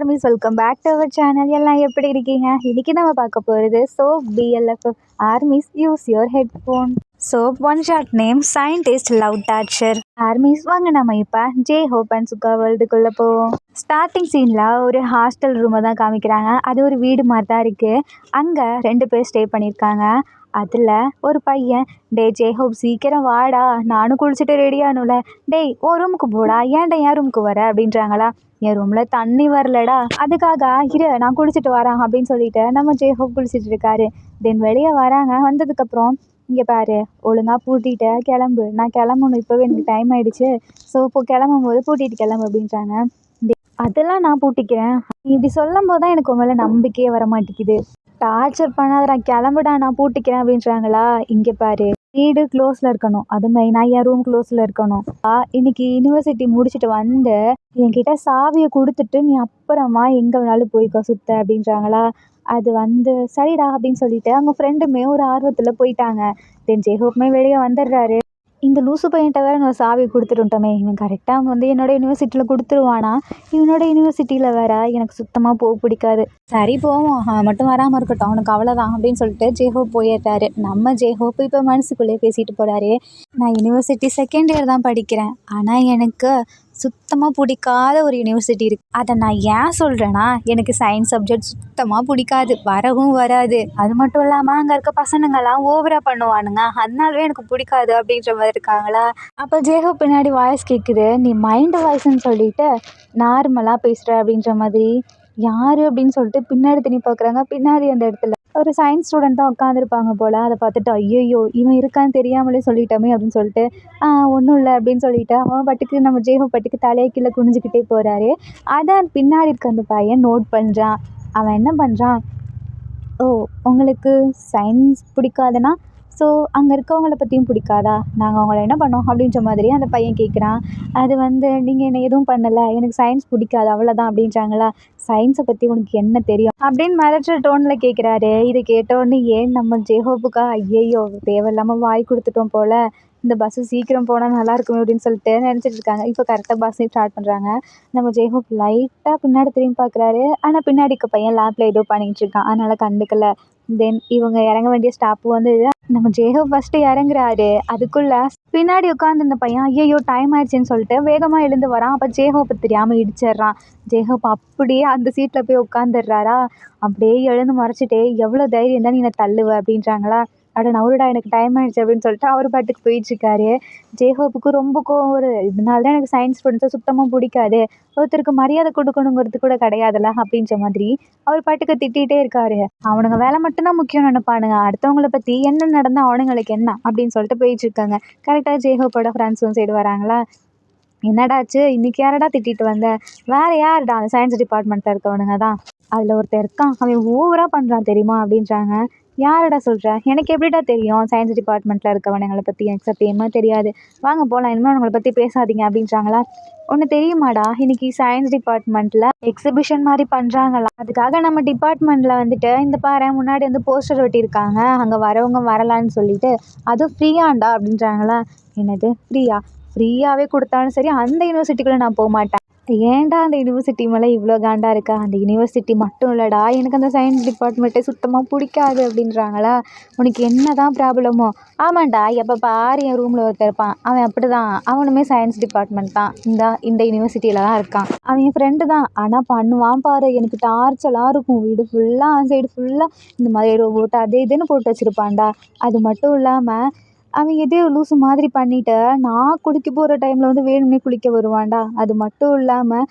Armies welcome back to our channel. எல்லாம் எப்படி இருக்கீங்க? இன்னைக்கு நம்ம பார்க்க போகிறது Sope BLFF armies use your headphone. Sope one short name scientist love torture. Armies வாங்க நம்ம இப்போ ஹோப் அண்ட் சுகா வேர்ல்டுக்குள்ளே போவோம். ஸ்டார்டிங் சீனில் ஒரு ஹாஸ்டல் ரூமை தான் காமிக்கிறாங்க. அது ஒரு வீடு மாதிரி தான் இருக்குது. அங்கே 2 பேர் ஸ்டே பண்ணியிருக்காங்க. அதில் ஒரு பையன், ஹோப் சீக்கிரம் வாடா, நானும் குளிச்சுட்டு ரெடியானுல, ஓ ரூமுக்கு போடா, ஏன்டா என் ரூமுக்கு வர அப்படின்றாங்களா. என் ரூமில் தண்ணி வரலடா, அதுக்காக இரு நான் குளிச்சுட்டு வரேன் அப்படின்னு சொல்லிட்டு நம்ம ஹோப் குளிச்சுட்டு இருக்காரு. தென் வெளியே வராங்க. வந்ததுக்கப்புறம் இங்கே பாரு, ஒழுங்காக பூட்டிட்டு கிளம்பு, நான் கிளம்பணும், இப்போவே எனக்கு டைம் ஆகிடுச்சு, ஸோ இப்போ கிளம்பும் போது பூட்டிட்டு கிளம்பு அப்படின்றாங்க. அதெல்லாம் நான் பூட்டிக்கிறேன், இப்படி சொல்லும் போது தான் எனக்கு உண்மையில நம்பிக்கையே வர மாட்டேங்குது. டார்ச்சர் பண்ணாதடா, கிளம்புடா, நான் பூட்டிக்கிறேன் அப்படின்றாங்களா. இங்கே பாரு, வீடு க்ளோஸில் இருக்கணும், அது மெயினாக என் ரூம் க்ளோஸில் இருக்கணும். இன்னைக்கு யூனிவர்சிட்டி முடிச்சுட்டு வந்து என்கிட்ட சாவியை கொடுத்துட்டு நீ அப்புறமா எங்கே வேணாலும் போய்க்கோ சுத்த அப்படின்றாங்களா. அது சரிடா அப்படின்னு சொல்லிட்டு அவங்க ஃப்ரெண்டுமே ஒரு ஆர்வத்தில் போயிட்டாங்க. தென் ஹோப்புமே வெளியே வந்துடுறாரு. இந்த லூசு பையன்கிட்ட வேறு நான் சாவி கொடுத்துட்டோமே, இவன் கரெக்டாக என்னோட யூனிவர்சிட்டியில் கொடுத்துருவானா. இவனோட யூனிவர்சிட்டியில் வேற எனக்கு சுத்தமாக போக பிடிக்காது. சரி போவோம், அவன் மட்டும் வராமல் இருக்கட்டும், அவனுக்கு அவ்வளோதான் அப்படின்னு சொல்லிட்டு ஹோப் போயிட்டாரு. நம்ம ஹோப் இப்போ மனசுக்குள்ளேயே பேசிட்டு போகிறாரு. நான் யூனிவர்சிட்டி செகண்ட் இயர் தான் படிக்கிறேன், ஆனால் எனக்கு சுத்தமாக பிடிக்காத ஒரு யூனிவர்சிட்டி இருக்குது. அதை நான் ஏன் சொல்கிறேன்னா, எனக்கு சயின்ஸ் சப்ஜெக்ட் சுத்தமாக பிடிக்காது, வரவும் வராது. அது மட்டும் இல்லாமல் அங்கே இருக்க பசங்கள்லாம் ஓவராக பண்ணுவானுங்க, அதனாலவே எனக்கு பிடிக்காது அப்படின்ற மாதிரி இருக்காங்களா. அப்போ ஹோப் பின்னாடி வாய்ஸ் கேட்குது, நீ மைண்டு வாய்ஸ்ன்னு சொல்லிட்டு நார்மலாக பேசுகிற அப்படின்ற மாதிரி. யார் அப்படின்னு சொல்லிட்டு பின்னாடி திரும்பி பார்க்குறாங்க. பின்னாடி அந்த இடத்துல ஒரு சயின்ஸ் ஸ்டூடெண்ட் தான் உட்காந்துருப்பாங்க போல். அதை பார்த்துட்டு ஐயோ இவன் இருக்கான்னு தெரியாமலே சொல்லிட்டோமே அப்படின்னு சொல்லிட்டு ஒன்றும் இல்லை அப்படின்னு சொல்லிட்டு அவன் பட்டுக்கு நம்ம ஹோப் பட்டுக்கு தலையை கீழே குனிஞ்சிக்கிட்டே போகிறாரு. அதான் பின்னாடி இருக்க அந்த பையன் நோட் பண்ணுறான். அவன் என்ன பண்ணுறான், ஓ உங்களுக்கு சயின்ஸ் பிடிக்காதுன்னா ஸோ அங்கே இருக்கவங்கள பற்றியும் பிடிக்காதா, நாங்கள் அவங்கள என்ன பண்ணோம் அப்படின்ற மாதிரி அந்த பையன் கேட்குறான். அது நீங்கள் என்ன எதுவும் பண்ணலை, எனக்கு சயின்ஸ் பிடிக்காது அவ்வளோதான் அப்படின்றாங்களா. சயின்ஸை பற்றி உனக்கு என்ன தெரியும் அப்படின்னு மிரட்டுற டோனில் கேட்குறாரு. இதை கேட்டோடனே ஏன் நம்ம ஹோப்புக்கா ஐயையோ தேவையில்லாமல் வாய் கொடுத்துட்டோம் போல், இந்த பஸ்ஸு சீக்கிரம் போனால் நல்லா இருக்குமே அப்படின்னு சொல்லிட்டு நினச்சிட்டு இருக்காங்க. இப்போ கரெக்டாக பஸ்ஸை ஸ்டார்ட் பண்ணுறாங்க. நம்ம ஹோப் லைட்டாக பின்னாடி திரும்பி பார்க்குறாரு. ஆனால் பின்னாடி இருக்க பையன் லேப்பில் ஏதோ பண்ணிகிட்டு இருக்கான், அதனால் கண்டுக்கலை. தென் இவங்க இறங்க வேண்டிய ஸ்டாப்பு நம்ம ஹோப் ஃபஸ்ட்டு இறங்குறாரு. அதுக்குள்ளே பின்னாடி உட்காந்துருந்த பையன் ஐயையோ டைம் ஆயிடுச்சுன்னு சொல்லிட்டு வேகமாக எழுந்து வரான். அப்போ ஹோப்பை தெரியாமல் இடிச்சிட்றான். ஹோப் அப்படியே அந்த சீட்டில் போய் உட்காந்துடுறாரா. அப்படியே எழுந்து மறைச்சிட்டே, எவ்வளோ தைரியம் தான் நீ என்னை தள்ளுவ அப்படின்றாங்களா. அட நவுருடா, எனக்கு டைம் ஆயிடுச்சு அப்படின்னு சொல்லிட்டு அவர் பாட்டுக்கு போயிட்டுருக்காரு. ஹோப்புக்கு ரொம்ப கோவம் வருது. இதனால தான் எனக்கு சயின்ஸ் ஸ்டூடெண்ட்ஸை சுத்தமாக பிடிக்காது, ஒருத்தருக்கு மரியாதை கொடுக்கணுங்கிறது கூட கிடையாதுல்ல அப்படின்ற மாதிரி அவர் பாட்டுக்கு திட்டிகிட்டே இருக்காரு. அவனுங்க வேலை மட்டும்தான் முக்கியம்னு நினைப்பானுங்க, அடுத்தவங்கள பற்றி என்ன நடந்தால் அவனுங்களுக்கு என்ன அப்படின்னு சொல்லிட்டு போயிட்டுருக்காங்க. கரெக்டாக ஹோப்போட ஃப்ரெண்ட்ஸும் சைடு வராங்களா. என்னடாச்சு, இன்றைக்கி யாரடா திட்டிட்டு வந்த, வேறு யாருடா, அந்த சயின்ஸ் டிபார்ட்மெண்ட்டில் இருக்கவனுங்க தான், அதில் ஒருத்தர் இருக்கான், அவன் ஓவராக பண்ணுறான் தெரியுமா அப்படின்றாங்க. யாரடா சொல்கிற, எனக்கு எப்படிடா தெரியும் சயின்ஸ் டிபார்ட்மெண்ட்டில் இருக்கவனுங்களை பற்றி, எனக்கு சத்தியமாக தெரியாது, வாங்க போகலாம், இனிமேல் அவங்களை பற்றி பேசாதீங்க அப்படின்றாங்களா. ஒன்று தெரியுமாடா, இன்றைக்கி சயின்ஸ் டிபார்ட்மெண்ட்டில் எக்ஸிபிஷன் மாதிரி பண்ணுறாங்களா, அதுக்காக நம்ம டிபார்ட்மெண்ட்டில் இந்த பாரு முன்னாடி போஸ்டர் ஒட்டியிருக்காங்க, அங்கே வரவங்க வரலான்னு சொல்லிட்டு, அதுவும் ஃப்ரீயாண்டா அப்படின்றாங்களா. என்னது ஃப்ரீயா, ஃப்ரீயாகவே கொடுத்தாலும் சரி அந்த யூனிவர்சிட்டிக்குள்ளே நான் போக மாட்டேன். ஏன்டா அந்த யூனிவர்சிட்டி மேலே இவ்வளோ காண்டா இருக்கா, அந்த யூனிவர்சிட்டி மட்டும் இல்லைடா, எனக்கு அந்த சயின்ஸ் டிபார்ட்மெண்ட்டே சுத்தமாக பிடிக்காது அப்படின்றாங்களா. உனக்கு என்ன தான் ப்ராப்ளமோ, ஆமாண்டா எப்போ பாரு என் ரூமில் ஒருத்தர் இருப்பான், அவன் அப்படி தான், அவனுமே சயின்ஸ் டிபார்ட்மெண்ட் தான், இந்த யூனிவர்சிட்டியில் தான் இருக்கான், அவன் என் ஃப்ரெண்டு தான், ஆனால் பண்ணுவான் பாரு, எனக்கு டார்ச்சலாக இருக்கும், வீடு ஃபுல்லாக சைடு ஃபுல்லாக இந்த மாதிரி ரோபோட்டு அதே இதுன்னு போட்டு வச்சுருப்பான்டா. அது மட்டும் இல்லாமல் அவன் எதோ லூசு மாதிரி பண்ணிவிட்டு நான் குளிக்க போகிற டைமில் வேணும்னே குளிக்க வருவான்டா. அது மட்டும் இல்லாமல்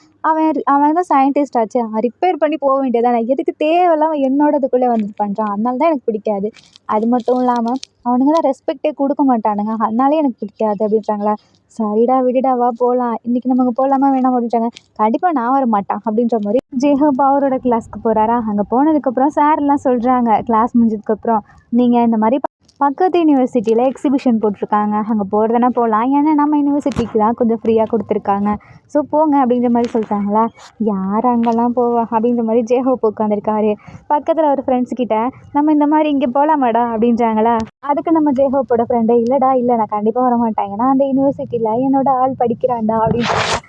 அவன் தான் சயின்டிஸ்ட் ஆச்சு, ரிப்பேர் பண்ணி போக வேண்டியதானே, எதுக்கு தேவையில்லாமல் என்னோடதுக்குள்ளே பண்ணுறான், அதனால தான் எனக்கு பிடிக்காது. அது மட்டும் இல்லாமல் அவனுங்க தான் ரெஸ்பெக்டே கொடுக்க மாட்டானுங்க, அதனாலே எனக்கு பிடிக்காது அப்படின்றாங்களா. சரிடா விடுடா வா போகலாம், இன்றைக்கி நமக்கு போகலாமா வேணாம் அப்படின்றாங்க. கண்டிப்பாக நான் வர மாட்டான் அப்படின்ற மாதிரி ஹோப் அவரோட கிளாஸ்க்கு போகிறாரா. அங்கே போனதுக்கப்புறம் சார்லாம் சொல்கிறாங்க, கிளாஸ் முடிஞ்சதுக்கப்புறம் நீங்கள் இந்த மாதிரி பக்கத்து யூனிவர்சிட்டியில் எக்ஸிபிஷன் போட்டிருக்காங்க, அங்கே போகிறதுனா போகலாம், ஏன்னா நம்ம யூனிவர்சிட்டிக்கு தான் கொஞ்சம் ஃப்ரீயாக கொடுத்துருக்காங்க, ஸோ போங்க அப்படின்ற மாதிரி சொல்லிட்டாங்களா. யார் அங்கெல்லாம் போவா அப்படின்ற மாதிரி ஹோப் உட்காந்துருக்காரு. பக்கத்தில் ஒரு ஃப்ரெண்ட்ஸ்கிட்ட நம்ம இந்த மாதிரி இங்கே போகலாமாடா அப்படின்றாங்களா. அதுக்கு நம்ம ஹோப்போட ஃப்ரெண்டு இல்லைடா இல்லை நான் கண்டிப்பாக வர மாட்டேன், ஏன்னா அந்த யூனிவர்சிட்டியில் என்னோட ஆள் படிக்கிறான்டா அப்படின்றாங்க.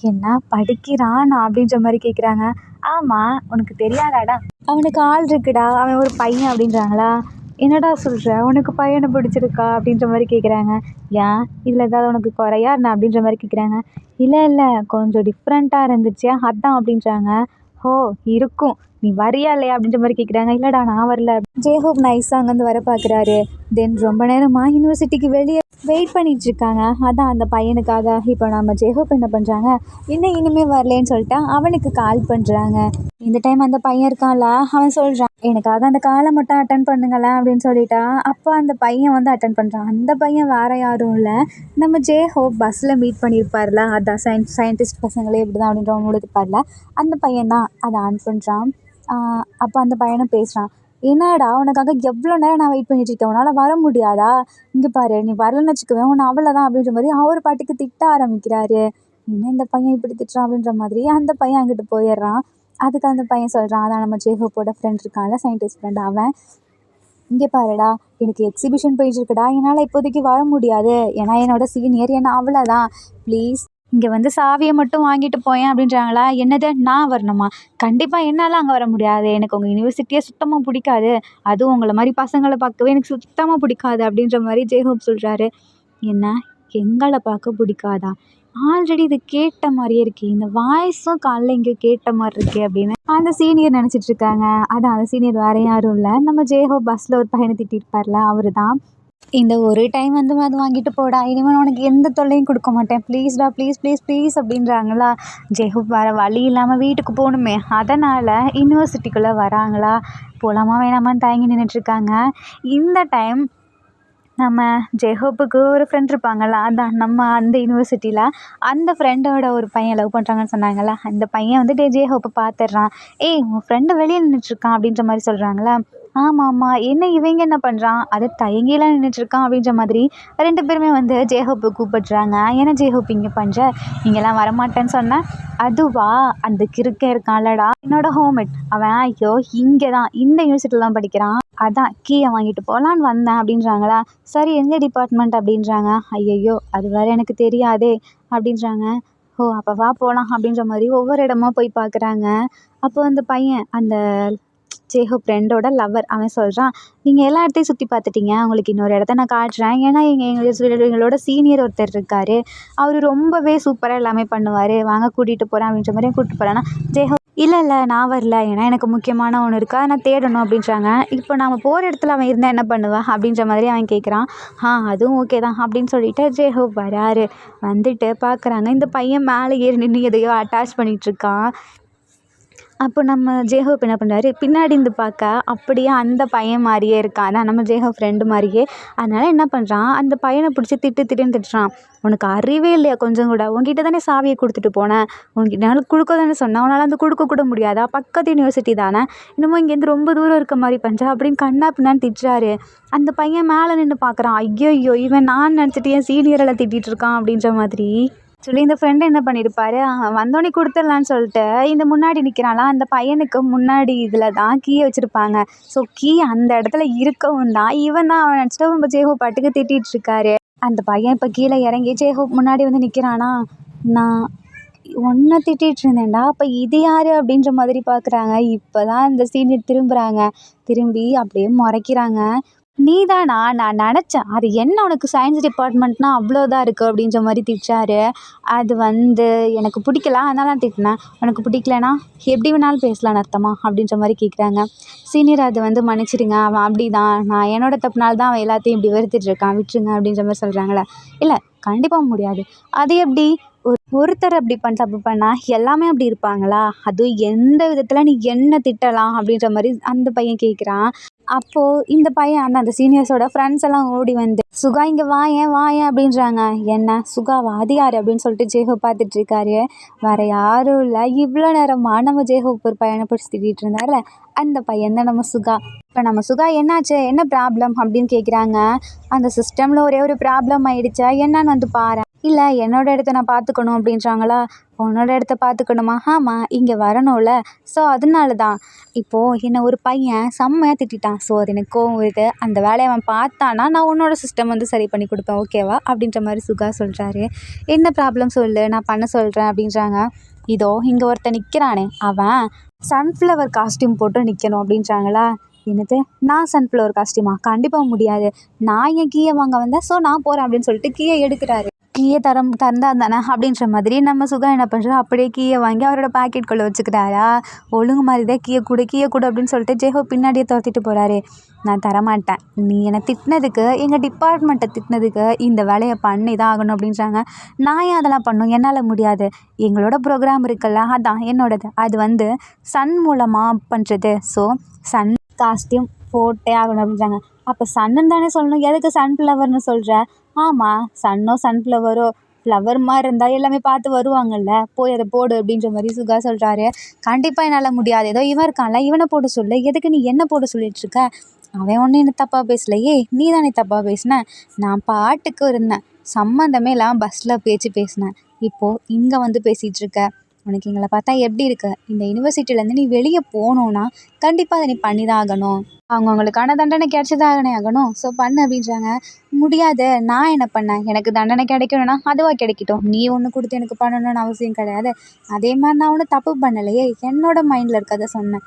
என்ன படிக்கிறானா அப்படின்ற மாதிரி கேட்குறாங்க. ஆமாம், உனக்கு தெரியாதாடா, அவனுக்கு ஆள் இருக்குடா, அவன் ஒரு பையன் அப்படின்றாங்களா. என்னடா சொல்கிற, உனக்கு பையனை பிடிச்சிருக்கா அப்படின்ற மாதிரி கேட்குறாங்க. ஏன் இதில் ஏதாவது உனக்கு குறையா என்ன அப்படின்ற மாதிரி கேட்குறாங்க. இல்லை இல்லை, கொஞ்சம் டிஃப்ரெண்ட்டாக இருந்துச்சு அதான் அப்படின்றாங்க. ஓ, இருக்கும், நீ வரியா இல்லையா அப்படின்ற மாதிரி கேட்குறாங்க. இல்லைடா நான் வரல. ஜேஹோப் நைஸாக அங்கேருந்து வர பார்க்குறாரு. தென் ரொம்ப நேரமாக யூனிவர்சிட்டிக்கு வெளியே வெயிட் பண்ணிட்டு இருக்காங்க. அதான் அந்த பையனுக்காக. இப்போ நம்ம ஜேஹோப் என்ன பண்ணுறாங்க, இனிமேல் வரலேன்னு சொல்லிட்டு அவனுக்கு கால் பண்ணுறாங்க. இந்த டைம் அந்த பையன் இருக்கான்ல, அவன் சொல்கிறான், எனக்காக அந்த காலை மட்டும் அட்டன் பண்ணுங்களேன் அப்படின்னு சொல்லிட்டா. அப்போ அந்த பையன் வந்து அட்டன் பண்ணுறான். அந்த பையன் வேறு யாரும் இல்லை, நம்ம ஜேஹோப் பஸ்ஸில் மீட் பண்ணியிருப்பார்ல, அதான் சயின்டிஸ்ட் பசங்களே இப்படி தான் அப்படின்ற அவங்களோட இருப்பார்ல, அந்த பையன் தான் அதை ஆன் பண்ணுறான். அப்போ அந்த பையனும் பேசுகிறான். என்னடா உனக்காக எவ்வளோ நேரம் நான் வெயிட் பண்ணிட்டு இருக்கேன், உன்னால் வர முடியாதா, இங்கே பாரு, நீ வரலன்னு வச்சுக்குவேன், உன்னை அவ்வளோதான் அப்படின்ற மாதிரி அவர் பாட்டுக்கு திட்ட ஆரம்பிக்கிறாரு. என்ன இந்த பையன் இப்படி திட்டுறான் அப்படின்ற மாதிரி அந்த பையன் அங்கிட்டு போயிடுறான். அதுக்கு அந்த பையன் சொல்கிறான், அதான் நம்ம ஜேஹோப்போட ஃப்ரெண்ட் இருக்கான்ல, சயின்டிஸ்ட் ஃப்ரெண்ட், அவன், இங்கே பாருடா, எனக்கு எக்ஸிபிஷன் போயிட்டுருக்குடா, என்னால் இப்போதைக்கு வர முடியாது, ஏன்னா என்னோட சீனியர், என்ன அவ்வளோதான், ப்ளீஸ் இங்கே வந்து சாவியை மட்டும் வாங்கிட்டு போயேன் அப்படின்றாங்களா. என்னது, நான் வரணுமா, கண்டிப்பாக என்னால் அங்கே வர முடியாது, எனக்கு உங்கள் யூனிவர்சிட்டியே சுத்தமாக பிடிக்காது, அதுவும் உங்களை மாதிரி பசங்களை பார்க்கவே எனக்கு சுத்தமாக பிடிக்காது அப்படின்ற மாதிரி ஜேஹோப் சொல்கிறாரு. என்ன, எங்களை பார்க்க பிடிக்காதா, ஆல்ரெடி இது கேட்ட மாதிரியே இருக்கே, இந்த வாய்ஸும் காலைல இங்கே கேட்ட மாதிரி இருக்கே அப்படின்னு அந்த சீனியர் நினச்சிட்டு இருக்காங்க. அதான் அந்த சீனியர் வேறு யாரும் இல்லை, நம்ம ஜேஹோப் பஸ்ஸில் ஒரு பையனை திட்டிருப்பார்ல, அவர் தான். இந்த ஒரு டைம் வந்து அது வாங்கிட்டு போடா, இனிமேல் உனக்கு எந்த தொல்லையும் கொடுக்க மாட்டேன், ப்ளீஸ்டா, ப்ளீஸ் ப்ளீஸ் ப்ளீஸ் அப்படின்றாங்களா. ஜேஹோப் வேறு வழி இல்லாமல் வீட்டுக்கு போகணுமே, அதனால் யூனிவர்சிட்டிக்குள்ளே வராங்களா. போகலாமா வேணாமான்னு தயங்கி நின்றுட்டுருக்காங்க. இந்த டைம் நம்ம ஜேஹோப்புக்கு ஒரு ஃப்ரெண்ட் இருப்பாங்கள்ல, அதான் நம்ம அந்த யூனிவர்சிட்டியில் அந்த ஃப்ரெண்டோட ஒரு பையன் லவ் பண்ணுறாங்கன்னு சொன்னாங்கள்ல, அந்த பையன் வந்து ஜேஹோப்பை பார்த்துட்றான். ஏய், உன் ஃப்ரெண்டு வெளியே நின்றுட்டுருக்கான் அப்படின்ற மாதிரி சொல்கிறாங்களா. ஆமாம் ஆமாம், என்ன இவங்க என்ன பண்ணுறான், அது தயங்கிலாம் நின்றுட்டுருக்கான் அப்படின்ற மாதிரி 2 பேருமே வந்து ஜேஹோப்பை கூப்பிடுறாங்க. ஏன்னா ஜேஹோப் இங்கே பண்ணுற, இங்கெல்லாம் வரமாட்டேன்னு சொன்னேன். அதுவா, அந்த கிறுக்கே இருக்கான்லடா என்னோட ஹோம்மேட், அவன் ஐயோ இங்கே தான் இந்த யூனிவர்சிட்டியில் தான் படிக்கிறான், அதான் கீயை வாங்கிட்டு போகலான்னு வந்தேன் அப்படின்றாங்களா. சரி, எந்த டிபார்ட்மெண்ட் அப்படின்றாங்க. ஐயையோ, அது வேறு எனக்கு தெரியாதே அப்படின்றாங்க. ஓ, அப்போ வா போகலாம் அப்படின்ற மாதிரி ஒவ்வொரு இடமா போய் பார்க்குறாங்க. அப்போ அந்த பையன், அந்த ஜேஹோப் ஃப்ரெண்டோட லவர், அவன் சொல்கிறான், நீங்கள் எல்லா இடத்தையும் சுற்றி பார்த்துட்டீங்க, உங்களுக்கு இன்னொரு இடத்த நான் காட்டுறேன், ஏன்னா எங்களோட சீனியர் ஒருத்தர் இருக்கார், அவர் ரொம்பவே சூப்பராக எல்லாமே பண்ணுவார், வாங்க கூட்டிகிட்டு போகிறேன் அப்படின்ற மாதிரி கூப்பிட்டு போகிறேன்னா. ஜேஹோப் இல்லை இல்லை நான் வரல, ஏன்னா எனக்கு முக்கியமான ஒன்று இருக்கா, நான் தேடணும் அப்படின்றாங்க. இப்போ நாம் போகிற இடத்துல அவன் இருந்தால் என்ன பண்ணுவேன் அப்படின்ற மாதிரி அவன் கேட்குறான். அதுவும் ஓகே தான் அப்படின்னு சொல்லிட்டு ஜேஹோப் வராரு. வந்துட்டு பார்க்குறாங்க, இந்த பையன் மேலே ஏறி நின்று எதையோ அட்டாச் பண்ணிகிட்ருக்கான். அப்போ நம்ம ஜேஹோப் என்ன பண்ணுறாரு, பின்னாடி இருந்து பார்க்க அப்படியே அந்த பையன் மாதிரியே இருக்கான், அதான் நம்ம ஜேஹோப் ஃப்ரெண்டு மாதிரியே. அதனால் என்ன பண்ணுறான், அந்த பையனை பிடிச்சி திட்டுன்னு திட்டுறான். உனக்கு அறிவே இல்லையா கொஞ்சம் கூட, உங்ககிட்ட தானே சாவியை கொடுத்துட்டு போனேன், உங்ககிட்ட கொடுக்க தானே சொன்னேன், உன்னால் அந்த கொடுக்க கூட முடியாதா, பக்கத்து யூனிவர்சிட்டி தானே, இன்னமும் இங்கேருந்து ரொம்ப தூரம் இருக்க மாதிரி பண்ணுறா அப்படின்னு கண்ணா பின்னான்னு திட்டுறாரு. அந்த பையன் மேலே நின்று பார்க்குறான். ஐயோ, இவன் நான் நினச்சிட்டு என் சீனியரெல்லாம் திட்டிகிட்டு இருக்கான் அப்படின்ற மாதிரி சொல்லி இந்த ஃப்ரெண்டு என்ன பண்ணியிருப்பாரு, வந்தோடனே கொடுத்துடலான்னு சொல்லிட்டு இந்த முன்னாடி நிற்கிறான்ல, அந்த பையனுக்கு முன்னாடி இதில் தான் கீயை வச்சுருப்பாங்க. ஸோ கீ அந்த இடத்துல இருக்கவும் தான் இவன் தான் அவன் நினச்சிட்டு நம்ம ஜேஹோப் பாட்டுக்கு திட்டிகிட்டு இருக்காரு. அந்த பையன் இப்போ கீழே இறங்கி ஜேஹோப் முன்னாடி வந்து நிற்கிறானா. நான் ஒன்றை திட்டிகிட்டு இருந்தேன்டா, அப்போ இது யார் அப்படின்ற மாதிரி பார்க்குறாங்க. இப்போ தான் இந்த சீனியர் திரும்பி அப்படியே முறைக்கிறாங்க. நீ தானா, நான் நினச்சேன், அது என்ன உனக்கு சயின்ஸ் டிபார்ட்மெண்ட்னா அவ்வளோதான் இருக்குது அப்படின்ற மாதிரி திட்டாரு. அது வந்து எனக்கு பிடிக்கல, அதனால நான் திட்டினேன், உனக்கு பிடிக்கலனா எப்படி வேணாலும் பேசலான்னு அர்த்தமா அப்படின்ற மாதிரி கேட்குறாங்க. சீனியர் அது வந்து மன்னிச்சிடுங்க, அவன் அப்படி தான், நான் என்னோட தப்புனால தான் அவன் எல்லாத்தையும் இப்படி வெறுத்துட்ருக்கான், விட்டுருங்க அப்படின்ற மாதிரி சொல்கிறாங்களே. இல்லை கண்டிப்பாக முடியாது, அது எப்படி ஒருத்தர் அப்படி தப்பு பண்ணால் எல்லாமே அப்படி இருப்பாங்களா, அதுவும் எந்த விதத்தில் நீ என்ன திட்டலாம் அப்படின்ற மாதிரி அந்த பையன் கேட்குறான். அப்போது இந்த பையன் அந்த சீனியர்ஸோட ஃப்ரெண்ட்ஸ் எல்லாம் ஓடி வந்து, சுகா இங்கே வாயேன் அப்படின்றாங்க. என்ன சுகாவா, அது யார் அப்படின்னு சொல்லிட்டு ஜேஹோப் பார்த்துட்ருக்காரு. வேறு யாரும் இல்லை, இவ்வளோ நேரமாக நம்ம ஜேஹோப் ஒரு பையனை பிடிச்சி திட்டிகிட்டு இருந்தார்ல, அந்த பையன் தான் நம்ம சுகா. இப்போ நம்ம சுகா என்னாச்சு, என்ன ப்ராப்ளம் அப்படின்னு கேட்குறாங்க. அந்த சிஸ்டமில் ஒரே ஒரு ப்ராப்ளம் ஆகிடுச்சா, என்னன்னு வந்து பாரு இல்லை என்னோட இடத்த நான் பார்த்துக்கணும் அப்படின்றாங்களா. உன்னோட இடத்த பார்த்துக்கணுமா? ஆமாம், இங்கே வரணும்ல. ஸோ அதனால தான் இப்போது என்னை ஒரு பையன் செம்மையாக திட்டான். ஸோ அது எனக்கு கோவம் வருது. அந்த வேலையை அவன் பார்த்தானா நான் உன்னோட சிஸ்டம் வந்து சரி பண்ணி கொடுப்பேன், ஓகேவா அப்படின்ற மாதிரி சுகா சொல்கிறாரு. என்ன ப்ராப்ளம் சொல்லு, நான் பண்ண சொல்கிறேன் அப்படின்றாங்க. இதோ இங்கே ஒருத்தன் நிற்கிறானே, அவன் சன்ஃப்ளவர் காஸ்டியூம் போட்டு நிற்கணும் அப்படின்றாங்களா. என்னது, நான் சன்ஃப்ளவர் காஸ்டியூமா? கண்டிப்பாக முடியாது. நான் என் கீயை வாங்க வந்தேன், ஸோ நான் போகிறேன் அப்படின்னு சொல்லிட்டு கீயை எடுக்கிறாரு. கீயை தந்தா தானே அப்படின்ற மாதிரி நம்ம சுகா என்ன பண்ணுறா, அப்படியே கீயை வாங்கி அவரோட பாக்கெட்டுக்குள்ளே வச்சுக்கிறாரா. ஒழுங்கு மாதிரி தான் கீயை கொடு அப்படின்னு சொல்லிட்டு ஜெஹோ பின்னாடியே துரத்திட்டு போகிறாரு. நான் தரமாட்டேன். நீ என்னை திட்டினதுக்கு, எங்கள் டிபார்ட்மெண்ட்டை திட்டினதுக்கு இந்த வேலையை பண்ணி தான் ஆகணும் அப்படின்றாங்க. நான் ஏன் அதெல்லாம் பண்ணணும், என்னால் முடியாது. எங்களோட ப்ரோக்ராம் இருக்குல்ல, அதான் என்னோடது. அது வந்து சன் மூலமாக பண்ணுறது. ஸோ சன் காஸ்டியூம் போட்டே ஆகணும் அப்படின்றாங்க. அப்போ சன்னுன்னு தானே சொல்லணும், எதுக்கு சன்ஃப்ளவர்னு சொல்கிற? ஆமாம், சன்னோ சன்ஃப்ளவரோ ஃப்ளவர் மாதிரி இருந்தால் எல்லாமே பார்த்து வருவாங்கல்ல, போய் அதை போடு அப்படின்ற மாதிரி சுகா சொல்கிறாரு. கண்டிப்பாக என்னால் முடியாது. ஏதோ இவன் இருக்கான்ல, இவனை போட சொல்லு. எதுக்கு நீ என்ன போட சொல்லிகிட்ருக்க? அவன் ஒன்றும் என்ன தப்பாக பேசலையே, நீ தானே தப்பாக பேசின. நான் பாட்டுக்கு இருந்தேன், சம்மந்தமே இல்லாமல் பஸ்ஸில் பேசினேன். இப்போது இங்கே வந்து பேசிகிட்ருக்க. உனக்கு எங்களை பார்த்தா எப்படி இருக்கு? இந்த யூனிவர்சிட்டியிலேருந்து நீ வெளியே போகணுன்னா கண்டிப்பாக அதை நீ பண்ணி தான் ஆகணும். அவங்கவுங்களுக்கான தண்டனை கிடைச்சி தான் ஆகணும். ஸோ பண்ணு அப்படின்றாங்க. முடியாது, நான் என்ன பண்ணேன்? எனக்கு தண்டனை கிடைக்கணும்னா அதுவாக கிடைக்கட்டும். நீ ஒன்று கொடுத்து எனக்கு பண்ணணும்னு அவசியம் கிடையாது. அதே மாதிரி நான் ஒன்றும் தப்பு பண்ணலையே, என்னோட மைண்டில் இருக்கிறத சொன்னேன்.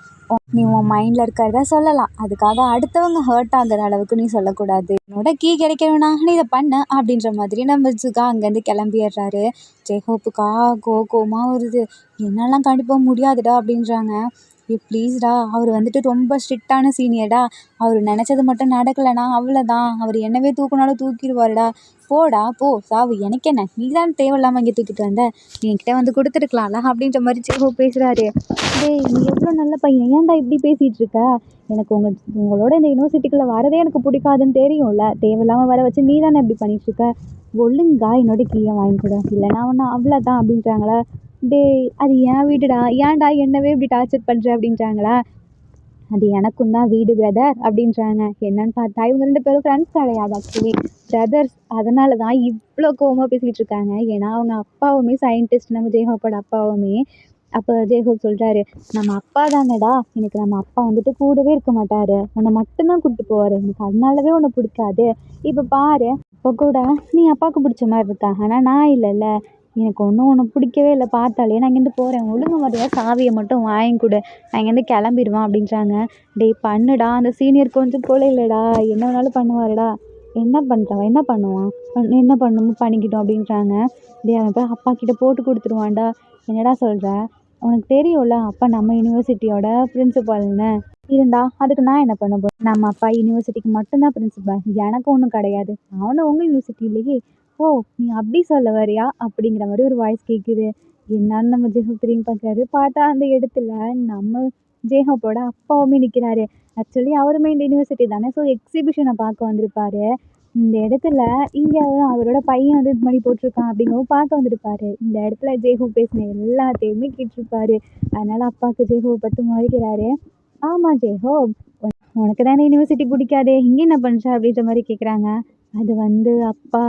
நீ உன் மைண்டில் இருக்கிறத சொல்லலாம், அதுக்காக அடுத்தவங்க ஹர்ட் ஆகிற அளவுக்கு நீ சொல்லக்கூடாது. என்னோட கீ கிடைக்கணும்னா நீ இதை பண்ண அப்படின்ற மாதிரி நம்ம சுகா அங்கேருந்து கிளம்பிடுறாரு. ஜெய்ஹோப்புக்கா கோவமாக வருது. என்னெல்லாம் கண்டிப்பாக முடியாதுடா அப்படின்றாங்க. ப்ளீஸ்டா, அவர் வந்துட்டு ரொம்ப ஸ்ட்ரிக்டான சீனியர்டா. அவர் நினச்சது மட்டும் நடக்கலைனா அவ்வளோதான், அவர் என்னவே தூக்குனாலும் தூக்கிடுவாருடா. போடா போ, சாவு, எனக்கு என்ன, நீ தான் தேவையில்லாமல் இங்கே தூக்கிட்டு வந்த, நீ என்கிட்ட வந்து கொடுத்துருக்கலாம்ல அப்படின்ற மாதிரி ஜெஹோ பேசுகிறாரு. டேய், நீ எவ்வளோ நல்ல பையன், ஏன்டா இப்படி பேசிகிட்டு இருக்க? எனக்கு உங்களோட இந்த யூனிவர்சிட்டிக்குள்ளே வரதே எனக்கு பிடிக்காதுன்னு தெரியும்ல. தேவையில்லாமல் வர வச்சு நீ தானே இப்படி பண்ணிகிட்ருக்க. ஒழுங்கா என்னோட கீயை வாங்கி கொடு, இல்லைனா ஒன்று அவ்வளோதான் அப்படின்றாங்களா. டேய், அது என் வீடுடா, ஏன்டா என்னவே இப்படி டார்ச்சர் பண்ணுற அப்படின்றாங்களா. அது எனக்கும் தான் வீடு பிரதர் அப்படின்றாங்க. என்னன்னு பார்த்தா இவங்க 2 பேரும் ஃப்ரெண்ட்ஸ் கிடையாது, ஆக்சுவலி பிரதர்ஸ். அதனால தான் இவ்வளோ கோவமாக பேசிகிட்டு இருக்காங்க. ஏன்னா அவங்க அப்பாவுமே சயின்டிஸ்ட், நம்ம ஜெய்ஹோப்போட அப்பாவுமே. அப்போ ஜெய்ஹோப் சொல்கிறாரு, நம்ம அப்பா தானேடா, எனக்கு நம்ம அப்பா வந்துட்டு கூடவே இருக்க மாட்டார், உன்னை மட்டும்தான் கூப்பிட்டு போவார், எனக்கு அதனாலவே உன்னை பிடிக்காது. இப்போ பாரு, இப்போ கூட நீ அப்பாவுக்கு பிடிச்ச மாதிரி இருக்கா, ஆனால் நான் இல்லைல்ல, எனக்கு ஒன்றும் உனக்கு பிடிக்கவே இல்லை பார்த்தாலே. நான் இங்கேருந்து போகிறேன், ஒழுங்கு மாதிரியாக சாவியை மட்டும் வாங்கி கொடு, நான் இங்கேருந்து கிளம்பிடுவேன் அப்படின்றாங்க. டேய் பண்ணுடா, அந்த சீனியர் கொஞ்சம் போல இல்லைடா, என்ன வேணாலும் பண்ணுவாருடா. என்ன பண்ணுறவன், என்ன பண்ணுவான், என்ன பண்ணணுமோ பண்ணிக்கிட்டோம் அப்படின்றாங்க. டேய், அவன் போய் அப்பா கிட்ட போட்டு கொடுத்துருவான்டா. என்னடா சொல்கிற? உனக்கு தெரியும்ல அப்பா நம்ம யூனிவர்சிட்டியோட பிரின்சிபால்னு. இருந்தா அதுக்கு நான் என்ன பண்ண போகிறேன்? நம்ம அப்பா யூனிவர்சிட்டிக்கு மட்டும்தான் பிரின்சிபால், எனக்கு ஒன்றும் கிடையாது. அவனும் உங்கள் யூனிவர்சிட்டியிலேயே. ஓ, நீ அப்படி சொல்ல வரியா அப்படிங்கிற மாதிரி ஒரு வாய்ஸ் கேட்குது. என்னன்னு நம்ம ஜெய்ஹோப் திரும்பி பார்க்குறாரு. பார்த்தா அந்த இடத்துல நம்ம ஜெய்ஹோப்போட அப்பாவுமே நிற்கிறாரு. ஆக்சுவலி அவருமே இந்த யூனிவர்சிட்டி தானே, ஸோ எக்ஸிபிஷனை பார்க்க வந்திருப்பாரு. இந்த இடத்துல இங்கே அவரோட பையன் வந்து இது மாதிரி போட்டிருக்கான் அப்படிங்கவும் பார்க்க வந்திருப்பாரு. இந்த இடத்துல ஜெய்ஹோப் பேசின எல்லாத்தையுமே கேட்டிருப்பாரு. அதனால அப்பாவுக்கு ஜெய்ஹோப் பற்றி முறைக்கிறாரு. ஆமாம் ஜெய்ஹோப், உனக்கு தானே யூனிவர்சிட்டி பிடிக்காதே, இங்கே என்ன பண்ணுற அப்படின்ற மாதிரி கேட்குறாங்க. அது வந்து அப்பா,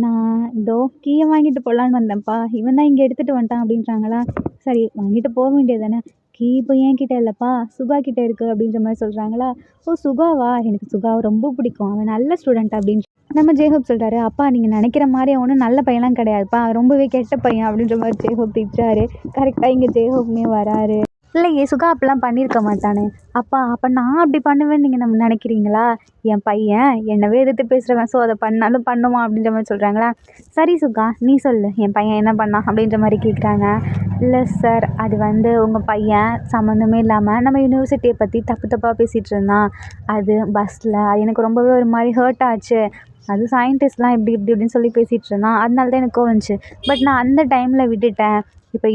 நான் இதோ கீயை வாங்கிட்டு போகலான்னு வந்தேன்ப்பா, இவன் தான் இங்கே எடுத்துகிட்டு வந்துட்டான் அப்படின்றாங்களா. சரி, வாங்கிட்டு போக வேண்டியது தானே. கீ இப்போ என்கிட்ட இல்லைப்பா, சுகா கிட்டே இருக்குது அப்படின்ற மாதிரி சொல்கிறாங்களா. ஓ சுகாவா, எனக்கு சுகாவை ரொம்ப பிடிக்கும், அவன் நல்ல ஸ்டூடெண்ட் அப்படின்னு நம்ம ஜெய்ஹோப் சொல்கிறாரு. அப்பா, நீங்கள் நினைக்கிற மாதிரி அவனும் நல்ல பையன்லாம் கிடையாதுப்பா, ரொம்பவே கெட்ட பையன் அப்படின்ற மாதிரி ஜெய்ஹோப் திட்டுறாரு. கரெக்டாக இங்கே ஜெய்ஹோப்புமே வராரு. இல்லையே, சுகா அப்படிலாம் பண்ணியிருக்க மாட்டானே. அப்பா, அப்போ நான் அப்படி பண்ணுவேன்னு நீங்கள் நம்ம நினைக்கிறீங்களா? என் பையன் என்னவே எதிர்த்து பேசுகிறவன், ஸோ அதை பண்ணாலும் பண்ணுவான் அப்படின்ற மாதிரி சொல்கிறாங்களா. சரி சுகா, நீ சொல்லு, என் பையன் என்ன பண்ணான் அப்படின்ற மாதிரி கேட்குறாங்க. இல்லை சார், அது வந்து உங்கள் பையன் சம்மந்தமே இல்லாமல் நம்ம யூனிவர்சிட்டியை பற்றி தப்பாக பேசிகிட்டு இருந்தான். அது பஸ்ஸில் எனக்கு ரொம்பவே ஒரு மாதிரி ஹர்ட் ஆச்சு. அது சயின்டிஸ்ட்லாம் இப்படி இப்படி இப்படின்னு சொல்லி பேசிகிட்டு இருந்தான், அதனால தான் எனக்கு கோவந்துச்சு. பட் நான் அந்த டைமில் விட்டுட்டேன்.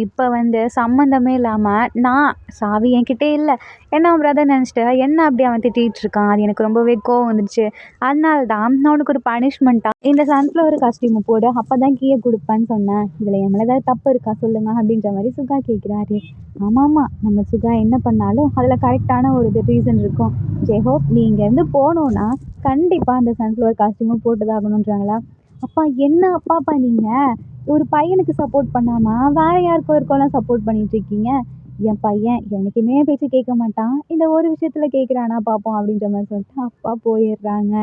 இப்போ வந்து சம்மந்தமே இல்லாமல் நான் சாவி என்கிட்டே இல்லை, என்ன அவன் பிரதர் நினச்சிட்டு என்ன அப்படி அவன் திட்டிகிட்டு இருக்கான். அது எனக்கு ரொம்பவே கோவம் வந்துடுச்சு. அதனால தான் நான் உனக்கு ஒரு பனிஷ்மெண்ட்டாக இந்த சன்ஃப்ளவர் காஸ்டியூமை போடு, அப்போ தான் கீயை கொடுப்பேன்னு சொன்னேன். இதில் என் மேலே ஏதாவது தப்பு இருக்கா சொல்லுங்கள் அப்படின்ற மாதிரி சுகா கேட்குறாரு. ஆமாம், நம்ம சுகா என்ன பண்ணாலும் அதில் கரெக்டான ஒரு ரீசன் இருக்கும். ஜெய்ஹோப், நீ இங்கேருந்து போகணுன்னா கண்டிப்பாக அந்த சன்ஃப்ளவர் காஸ்டியூமை போட்டு தான் ஆகணுன்றாங்களா. அப்பா என்ன அப்பாப்பா நீங்கள் ஒரு பையனுக்கு சப்போர்ட் பண்ணாமல் வேற யாருக்கோ இருக்கோலாம் சப்போர்ட் பண்ணிட்டு இருக்கீங்க. என் பையன் எனக்குமே பேச்சு கேட்க மாட்டான், இந்த ஒரு விஷயத்தில் கேட்குறானா பார்ப்போம் அப்படின்ற மாதிரி சொல்லிட்டு அப்பா போயிடுறாங்க.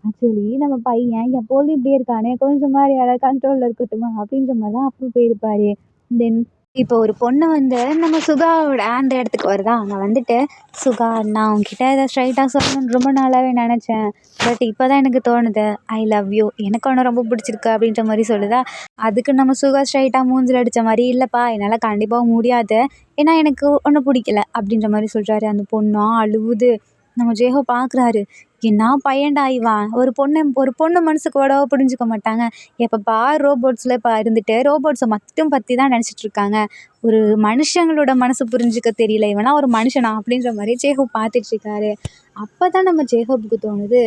ஆக்சுவலி நம்ம பையன் எப்போதும் இப்படியே இருக்கானே, கொஞ்சம் மாதிரி யாராவது கண்ட்ரோலில் இருக்கட்டுமா அப்படின்ற மாதிரி தான் அப்பா போயிருப்பாரு. தென் இப்போ ஒரு பொண்ணு வந்து நம்ம சுகாவோட அந்த இடத்துக்கு வருதா, நான் வந்துட்டு சுகா நான் உன்கிட்ட இதை ஸ்ட்ரைட்டாக சொல்லணும்னு ரொம்ப நாளாகவே நினச்சேன், பட் இப்போ தான் எனக்கு தோணுது, ஐ லவ் யூ, எனக்கு ஒன்று ரொம்ப பிடிச்சிருக்கு அப்படின்ற மாதிரி சொல்லுதா. அதுக்கு நம்ம சுகா ஸ்ட்ரைட்டாக மூஞ்சில் அடித்த மாதிரி, இல்லைப்பா என்னால் கண்டிப்பாக முடியாது, ஏன்னா எனக்கு ஒன்றும் பிடிக்கல அப்படின்ற மாதிரி சொல்கிறாரு. அந்த பொண்ணா அழுவுது. நம்ம ஜேஹோ பார்க்குறாரு, என்ன பையன்டா இவன், ஒரு பொண்ணு மனசுக்கு கூடவா புரிஞ்சுக்க மாட்டாங்க, எப்போ பார் ரோபோட்ஸில் இப்போ இருந்துட்டு ரோபோட்ஸை மட்டும் பற்றி தான் நினச்சிட்டு இருக்காங்க, ஒரு மனுஷங்களோட மனசு புரிஞ்சுக்க தெரியல, இவனா ஒரு மனுஷனா அப்படின்ற மாதிரி ஜேஹோப் பார்த்துட்டு இருக்காரு. அப்போ தான் நம்ம ஜேஹோப்புக்கு தோணுது,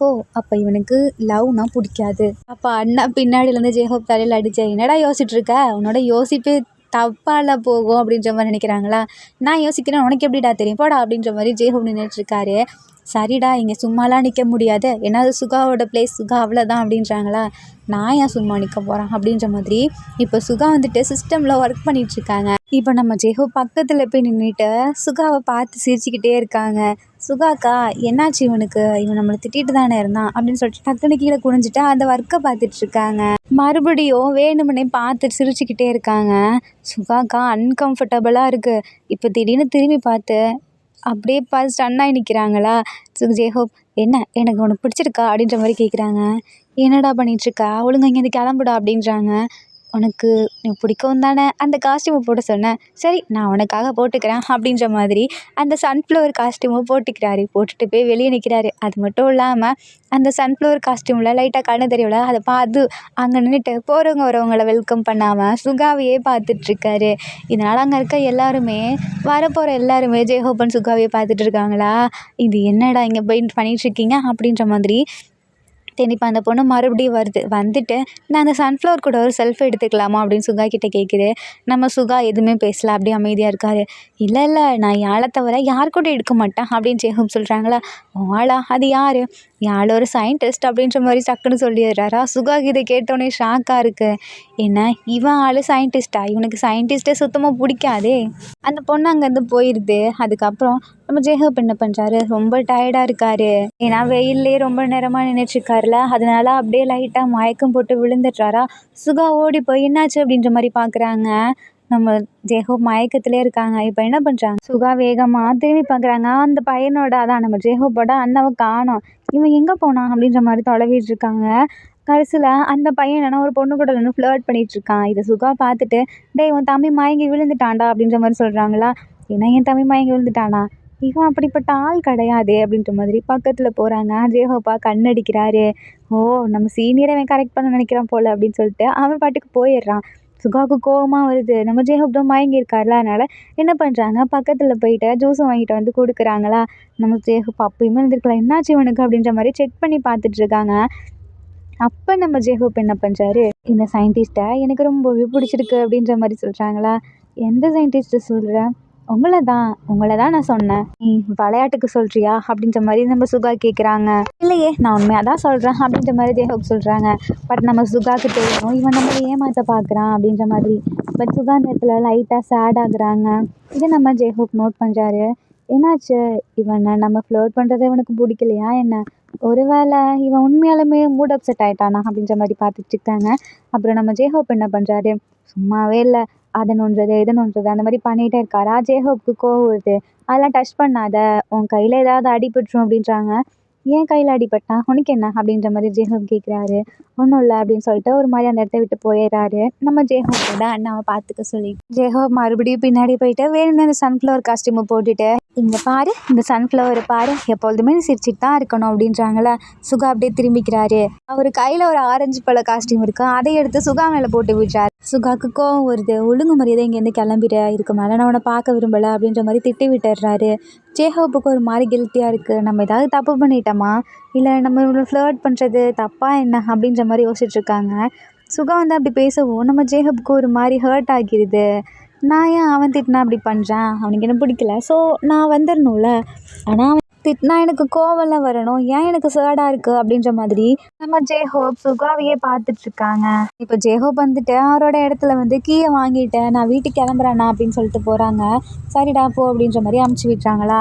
ஓ அப்போ இவனுக்கு லவ்னா பிடிக்காது. அப்போ அண்ணா பின்னாடியிலேருந்து ஜேஹோப் தலையில் அடித்தா, என்னடா யோசிச்சுட்டு இருக்க, உன்னோட யோசிப்பே தப்பால போகும் அப்படின்ற மாதிரி நினைக்கிறாங்களா, நான் யோசிக்கிறேன் உனக்கு எப்படிடா தெரியும் போடா அப்படின்ற மாதிரி ஜேஹோப் நின்றுட்டு இருக்காரு. சரிடா இங்கே சும்மாலாம் நிற்க முடியாது, ஏன்னா அது சுகாவோட பிளேஸ், சுகா அவ்வளோதான் அப்படின்றாங்களா, நான் ஏன் சும்மா நிற்க போகிறேன் அப்படின்ற மாதிரி இப்போ சுகா வந்துட்டு சிஸ்டமில் ஒர்க் பண்ணிகிட்ருக்காங்க. இப்போ நம்ம ஜெஹோ பக்கத்தில் போய் நின்றுட்டு சுகாவை பார்த்து சிரிச்சுக்கிட்டே இருக்காங்க. சுகாக்கா என்னாச்சு இவனுக்கு, இவன் நம்மளை திட்டிட்டு தானே இருந்தான் அப்படின்னு சொல்லிட்டு டக்குனு கீழே குனிஞ்சிட்டு அந்த ஒர்க்கை பார்த்துட்ருக்காங்க. மறுபடியும் வேணுமுன்னே பார்த்து சிரிச்சுக்கிட்டே இருக்காங்க. சுகாக்கா அன்கம்ஃபர்டபுளாக இருக்குது. இப்போ திடீர்னு திரும்பி பார்த்து அப்படியே ஸ்டன் ஆகி நிற்கிறாங்களா. ஜேஹோப் என்ன எனக்கு உனக்கு பிடிச்சிருக்கா அப்படின்ற மாதிரி கேட்குறாங்க. என்னடா பண்ணிகிட்ருக்கா, ஒழுங்கா இங்கேருந்து கிளம்புடா அப்படின்றாங்க. உனக்கு பிடிக்கவும் தானே அந்த காஸ்ட்யூமை போட சொன்னேன், சரி நான் உனக்காக போட்டுக்கிறேன் அப்படின்ற மாதிரி அந்த சன்ஃப்ளவர் காஸ்ட்யூமை போட்டுக்கிறாரு. போட்டுட்டு போய் வெளியே நிற்கிறாரு. அது மட்டும் இல்லாமல் அந்த சன்ஃப்ளவர் காஸ்ட்யூமில் லைட்டாக கண்ணு தெரியல, அதை பார்த்து அங்கே நின்றுட்டு போகிறவங்க வரவங்கள வெல்கம் பண்ணாமல் சுகாவையே பார்த்துட்ருக்காரு. இதனால் அங்கே இருக்க எல்லாருமே வரப்போகிற எல்லாருமே ஜெயஹோப்பன் சுகாவையே பார்த்துட்டு இருக்காங்களா, இது என்னடா இங்கே போய் பண்ணிகிட்ருக்கீங்க அப்படின்ற மாதிரி. இப்போ அந்த பொண்ணு மறுபடியும் வந்துட்டு நான் அந்த சன்ஃப்ளவர் கூட ஒரு செல்ஃபி எடுத்துக்கலாமா அப்படின்னு சுகா கிட்டே கேட்குது. நம்ம சுகா எதுவுமே பேசல, அப்படியே அமைதியாக இருக்காரு. இல்லை நான் யாழை தவிர யார் கூட எடுக்க மாட்டேன் அப்படின்னு ஜேஹோப் சொல்கிறாங்களா. ஆளா அது யார், யாழ் ஒரு சயின்டிஸ்ட் அப்படின்ற மாதிரி டக்குன்னு சொல்லிடுறாரா. சுகாக்கு இதை கேட்டோன்னே ஷாக்காக இருக்குது. என்ன இவன் ஆள் சயின்டிஸ்டா, இவனுக்கு சயின்டிஸ்ட்டே சுத்தமாக பிடிக்காதே. அந்த பொண்ணு அங்கேருந்து போயிடுது. அதுக்கப்புறம் நம்ம ஜேஹோப் என்ன பண்ணுறாரு, ரொம்ப டயர்டாக இருக்காரு, ஏன்னா வெயிலே ரொம்ப நேரமாக நின்றுட்டுருக்காருல, அதனால அப்படியே லைட்டாக மயக்கம் போட்டு விழுந்துடுறாரா. சுகா ஓடி போய் என்னாச்சு அப்படின்ற மாதிரி பார்க்குறாங்க. நம்ம ஜேஹோப் மயக்கத்திலே இருக்காங்க. இப்போ என்ன பண்ணுறாங்க, சுகா வேகமாக திரும்பி பார்க்குறாங்க. அந்த பையனோட அதான் நம்ம ஜேஹோப்போட அண்ணாவை காணோம், இவன் எங்கே போனான் அப்படின்ற மாதிரி தொலைவிட்டு இருக்காங்க. கடைசியில் அந்த பையன் என்னன்னா ஒரு பொண்ணு கூட நின்று ஃப்ளர்ட் பண்ணிகிட்ருக்கான். இதை சுகா பார்த்துட்டு, டேய் உன் தம்பி மயங்கி விழுந்துட்டான்டா அப்படின்ற மாதிரி சொல்கிறாங்களா. ஏன்னா என் தம்பி மயங்கி விழுந்துட்டானா, இவன் அப்படிப்பட்ட ஆள் கிடையாது அப்படின்ற மாதிரி பக்கத்தில் போகிறாங்க. ஜேஹோப்பா கண்ணடிக்கிறாரு. ஓ நம்ம சீனியரை அவன் கரெக்ட் பண்ண நினைக்கிறான் போல் அப்படின்னு சொல்லிட்டு அவன் பாட்டுக்கு போயிடுறான். சுகாவுக்கு கோவமாக வருது. நம்ம ஜேஹோப் தான் மயங்கி இருக்கார்ல, அதனால் என்ன பண்ணுறாங்க, பக்கத்தில் போயிட்டு ஜூஸும் வாங்கிட்டு வந்து கொடுக்குறாங்களா. நம்ம ஜேஹோப் அப்பயுமே இருந்திருக்கலாம், என்னாச்சு இவனுக்கு அப்படின்ற மாதிரி செக் பண்ணி பார்த்துட்ருக்காங்க. அப்போ நம்ம ஜேஹோப் என்ன பண்ணுறாரு, இந்த சயின்டிஸ்ட்டை எனக்கு ரொம்பவே பிடிச்சிருக்கு அப்படின்ற மாதிரி சொல்கிறாங்களா. எந்த சயின்டிஸ்ட்டை சொல்கிற, உங்களை தான் நான் சொன்னேன், நீ விளையாட்டுக்கு சொல்கிறியா அப்படின்ற மாதிரி நம்ம சுகா கேட்குறாங்க. இல்லையே நான் உண்மையாக தான் சொல்கிறேன் அப்படின்ற மாதிரி ஜேஹோப் சொல்கிறாங்க. பட் நம்ம சுகாவுக்கு தெரியும் இவன் நம்மளை ஏமாற்ற பார்க்குறான் அப்படின்ற மாதிரி. பட் சுகா நேரத்தில் லைட்டாக சேட் ஆகுறாங்க. இதை நம்ம ஜேஹோப் நோட் பண்ணுறாரு. என்னாச்சு, இவனை நம்ம ஃப்ளோட் பண்ணுறது இவனுக்கு பிடிக்கலையா என்ன, ஒருவேளை இவன் உண்மையாலுமே மூட் அப்செட் ஆகிட்டானா அப்படின்ற மாதிரி பார்த்துட்டு இருக்காங்க. அப்புறம் நம்ம ஜேஹோப் என்ன பண்ணுறாரு, சும்மாவே இல்லை அதை நோண்டுறது இதை நோண்டுறது அந்த மாதிரி பண்ணிகிட்டே இருக்காரா. ஜேஹோப்புக்கு கோவம் வருது. அதெல்லாம் டச் பண்ணாத, உன் கையில் ஏதாவது அடிபட்டுரும் அப்படின்றாங்க. ஏன் கையில் அடிபட்டான், உனக்கு என்ன அப்படின்ற மாதிரி ஜேஹோப் கேட்குறாரு. ஒன்றும் இல்லை அப்படின்னு சொல்லிட்டு ஒரு மாதிரி அந்த இடத்த விட்டு போயிடுறாரு. நம்ம ஜேஹோப்போட அண்ணாவை பார்த்துக்க சொல்லி ஜேஹோப் மறுபடியும் பின்னாடி போயிட்டு வேணும்னு அந்த சன்ஃப்ளவர் காஸ்ட்யூமை போட்டுட்டு, இங்கே பாரு இந்த சன்ஃப்ளவர் பாரு, எப்பொழுதுமே நீ சிரிச்சிட்டு தான் இருக்கணும் அப்படின்றாங்களே. சுகா அப்படியே திரும்பிக்கிறாரு. அவர் கையில் ஒரு ஆரஞ்சு பழ காஸ்ட்யூம் இருக்குது, அதை எடுத்து சுகா மேலே போட்டு விடுறாரு. சுகாவுக்கு கோவம் வருது. ஒழுங்கு மரியாதை இங்கேருந்து கிளம்பிட, இதுக்கு மேலே நான் அவனை பார்க்க விரும்பலை அப்படின்ற மாதிரி திட்டி விட்டுடுறாரு. ஜேஹோப்புக்கு ஒரு மாதிரி கில்ட்டியாக இருக்குது, நம்ம ஏதாவது தப்பு பண்ணிட்டோமா, இல்லை நம்ம ஃப்ளர்ட் பண்ணுறது தப்பா என்ன அப்படின்ற மாதிரி யோசிச்சுட்ருக்காங்க. சுகா வந்து அப்படி பேசவும் நம்ம ஜேஹோப்புக்கு ஒரு மாதிரி ஹர்ட் ஆகிடுது. நான் ஏன் அவன் திட்டினா அப்படி பண்ணுறான், அவனுக்கு என்ன பிடிக்கல, ஸோ நான் வந்துடணும்ல, ஆனால் அவன் திட்டினா எனக்கு கோவம்லாம் வரணும், ஏன் எனக்கு சேடாக இருக்குது அப்படின்ற மாதிரி நம்ம ஜேஹோப் சுகாவையே பார்த்துட்ருக்காங்க. இப்போ ஜேஹோப் வந்துட்டு அவரோட இடத்துல வந்து கீயை வாங்கிட்டேன், நான் வீட்டுக்கு கிளம்புறேண்ணா அப்படின்னு சொல்லிட்டு போகிறாங்க. சரிடா போ அப்படின்ற மாதிரி அமுச்சு விட்றாங்களா.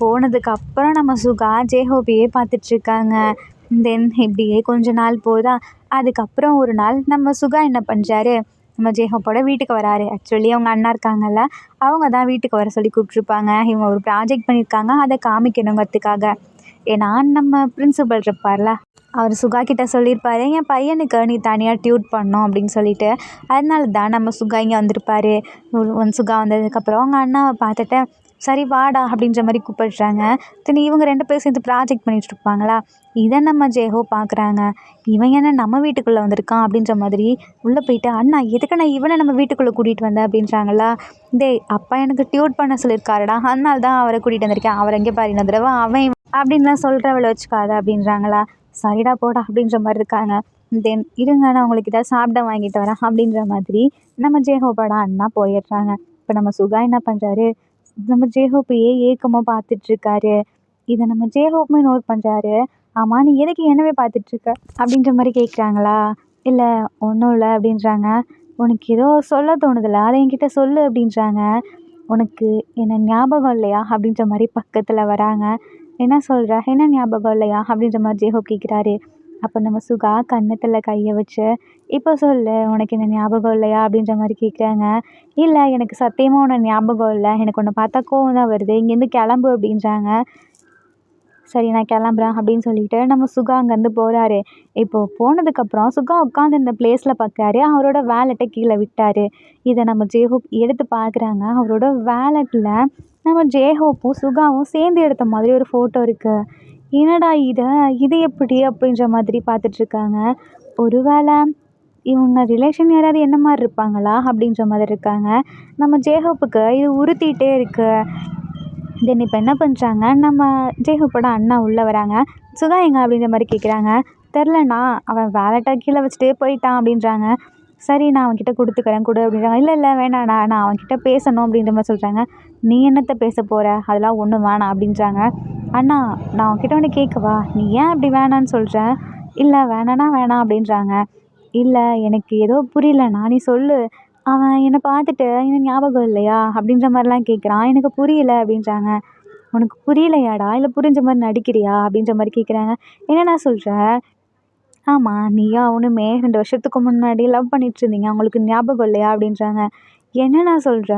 போனதுக்கு அப்புறம் நம்ம சுகா ஜேஹோப்பையே பார்த்துட்ருக்காங்க. தென் இப்படியே கொஞ்ச நாள் போதா. அதுக்கப்புறம் ஒரு நாள் நம்ம சுகா என்ன பண்ணுறாரு, நம்ம ஜேஹோப்போட வீட்டுக்கு வராரு. ஆக்சுவலி அவங்க அண்ணா இருக்காங்கல்ல, அவங்க தான் வீட்டுக்கு வர சொல்லி கூப்பிட்ருப்பாங்க. இவங்க ஒரு ப்ராஜெக்ட் பண்ணியிருக்காங்க, அதை காமிக்கணுங்கிறதுக்காக. ஏன்னா நம்ம பிரின்சிபல் இருப்பார்ல, அவர் சுகா கிட்ட சொல்லியிருப்பாரு, என் பையனுக்கு நீ தனியாக டியூட் பண்ணணும் அப்படின்னு சொல்லிட்டு. அதனால தான் நம்ம சுகா இங்கே வந்திருப்பாரு. சுகா வந்ததுக்கப்புறம் அவங்க அண்ணாவை பார்த்துட்டு சரி வாடா அப்படின்ற மாதிரி கூப்பிடுறாங்க. தென் இவங்க 2 பேரும் சேர்ந்து ப்ராஜெக்ட் பண்ணிட்டு இருப்பாங்களா. இதை நம்ம ஜேஹோ பார்க்குறாங்க. இவன் என்ன நம்ம வீட்டுக்குள்ளே வந்திருக்கான் அப்படின்ற மாதிரி உள்ளே போயிட்டு, அண்ணா எதுக்கு நான் இவனை நம்ம வீட்டுக்குள்ளே கூட்டிகிட்டு வந்தேன் அப்படின்றாங்களா. டேய் அப்பா எனக்கு டியூட் பண்ண சொல்லியிருக்காருடா, அதனால தான் அவரை கூட்டிகிட்டு வந்திருக்கேன், அவர் எங்கே பாரு இந்த தடவை அவன் அப்படின்லாம் சொல்கிறவளை வச்சுக்காத அப்படின்றாங்களா. சரிடா போடா அப்படின்ற மாதிரி இருக்காங்க. தென் இருங்க நான் உங்களுக்கு ஏதாவது சாப்பிட வாங்கிட்டு வரேன் அப்படின்ற மாதிரி நம்ம ஜேஹோப்போட அண்ணா போயிடுறாங்க. இப்போ நம்ம சுகா என்ன பண்ணுறாரு, நம்ம ஜேஹோப்பையே ஏக்கமாக பார்த்துட்ருக்காரு. இதை நம்ம ஜேஹோப்புமே நோட் பண்ணுறாரு. ஆமாம் நீ எதுக்கு என்னவே பார்த்துட்ருக்க அப்படின்ற மாதிரி கேட்குறாங்களா. இல்லை ஒன்றும் இல்லை அப்படின்றாங்க. உனக்கு ஏதோ சொல்ல தோணுதில்ல, அதை என்கிட்ட சொல்லு அப்படின்றாங்க. உனக்கு என்ன ஞாபகம் இல்லையா அப்படின்ற மாதிரி பக்கத்தில் வராங்க. என்ன சொல்கிற, என்ன ஞாபகம் இல்லையா அப்படின்ற மாதிரி ஜேஹோப் கேட்குறாரு. அப்போ நம்ம சுகா கன்னத்தில் கையை வச்சு, இப்போ சொல்லு உனக்கு என்ன ஞாபகம் இல்லையா அப்படின்ற மாதிரி கேட்குறாங்க. இல்லை எனக்கு சத்தியமாக உன்னை ஞாபகம் இல்லை, எனக்கு உன்னை பார்த்தா கோவம் தான் வருது, இங்கேருந்து கிளம்பு அப்படின்றாங்க. சரி நான் கிளம்புறேன் அப்படின்னு சொல்லிட்டு நம்ம சுகா அங்கேருந்து போகிறாரு. இப்போது போனதுக்கப்புறம் சுகா உட்காந்துருந்த பிளேஸில் பார்க்குறாரு, அவரோட வேலெட்டை கீழே விட்டார். இதை நம்ம ஜேஹோப் எடுத்து பார்க்குறாங்க. அவரோட வேலெட்டில் நம்ம ஜேஹோப்பும் சுகாவும் சேர்ந்து எடுத்த மாதிரி ஒரு ஃபோட்டோ இருக்குது. என்னடா இது எப்படி அப்படின்ற மாதிரி பார்த்துட்ருக்காங்க. ஒரு வேளை இவங்க ரிலேஷன் யாராவது என்ன மாதிரி இருப்பாங்களா அப்படின்ற மாதிரி இருக்காங்க. நம்ம ஜேஹோப்புக்கு இது உறுத்திட்டே இருக்குது. தென் இப்போ என்ன பண்ணுறாங்க, நம்ம ஜேஹோப்போட அண்ணா உள்ளே வராங்க. சுகா எங்க அப்படின்ற மாதிரி கேட்குறாங்க. தெரிலண்ணா, அவன் வேலெட்டை கீழே வச்சுட்டே போயிட்டான் அப்படின்றாங்க. சரி நான் அவன்கிட்ட கொடுத்துக்கிறேன் கொடு அப்படின்றாங்க. இல்லை இல்லை வேணாண்ணா, நான் அவன்கிட்ட பேசணும் அப்படின்ற மாதிரி சொல்கிறாங்க. நீ என்னத்தை பேச போகிற, அதெல்லாம் ஒன்றும் வேணாம் அப்படின்றாங்க. அண்ணா நான் அவன்கிட்ட ஒன்று கேட்கவா, நீ ஏன் அப்படி வேணான்னு சொல்கிற. இல்லை வேணான்னா வேணாம் அப்படின்றாங்க. இல்லை எனக்கு ஏதோ புரியலண்ணா, நீ சொல்லு. அவன் என்னை பார்த்துட்டு என்ன ஞாபகம் இல்லையா அப்படின்ற மாதிரிலாம் கேட்குறான், எனக்கு புரியல அப்படின்றாங்க. உனக்கு புரியலையாடா, இல்லை புரிஞ்ச மாதிரி நடிக்கிறியா அப்படின்ற மாதிரி கேட்குறாங்க. என்னண்ணா சொல்கிற. ஆமாம் நீயா அவனுமே 2 வருஷத்துக்கு முன்னாடி லவ் பண்ணிட்டு இருந்தீங்க, உங்களுக்கு ஞாபகம் இல்லையா அப்படின்றாங்க. என்னண்ணா சொல்கிற.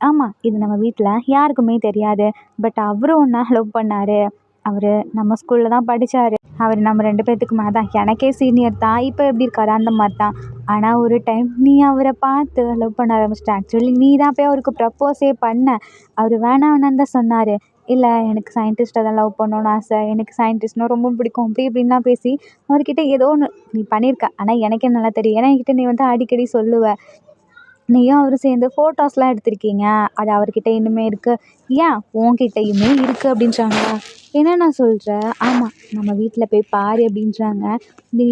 ஆமாம் இது நம்ம வீட்டில் யாருக்குமே தெரியாது, பட் அவரும் ஒன்றா லவ் பண்ணார். அவர் நம்ம ஸ்கூலில் தான் படித்தார். அவர் நம்ம 2 பேர்த்துக்குமே தான், எனக்கே சீனியர் தான். இப்போ எப்படி இருக்காரு அந்த மாதிரி தான். ஆனால் ஒரு டைம் நீ அவரை பார்த்து லவ் பண்ண ஆரம்பிச்சிட்ட. ஆக்சுவலி நீ தான் போய் அவருக்கு ப்ரப்போஸே பண்ண. அவர் வேணாம் வேணான்னு தான் சொன்னார். இல்லை எனக்கு சயின்டிஸ்ட்டை தான் லவ் பண்ணணும்னு ஆசை, எனக்கு சயின்டிஸ்ட்னால் ரொம்ப பிடிக்கும் அப்படி இப்படின்லாம் பேசி அவர்கிட்ட ஏதோ ஒன்று நீ பண்ணியிருக்க. ஆனால் எனக்கே நல்லா தெரியும், ஏன்னா என்கிட்ட நீ வந்து அடிக்கடி சொல்லுவ. நீயும் அவரும் சேர்ந்து ஃபோட்டோஸ்லாம் எடுத்திருக்கீங்க, அது அவர்கிட்ட இன்னுமே இருக்குது. ஏன் உன்கிட்டயுமே இருக்குது அப்படின்றாங்களா. என்னண்ணா சொல்கிற. ஆமாம் நம்ம வீட்டில் போய் பாரு அப்படின்றாங்க.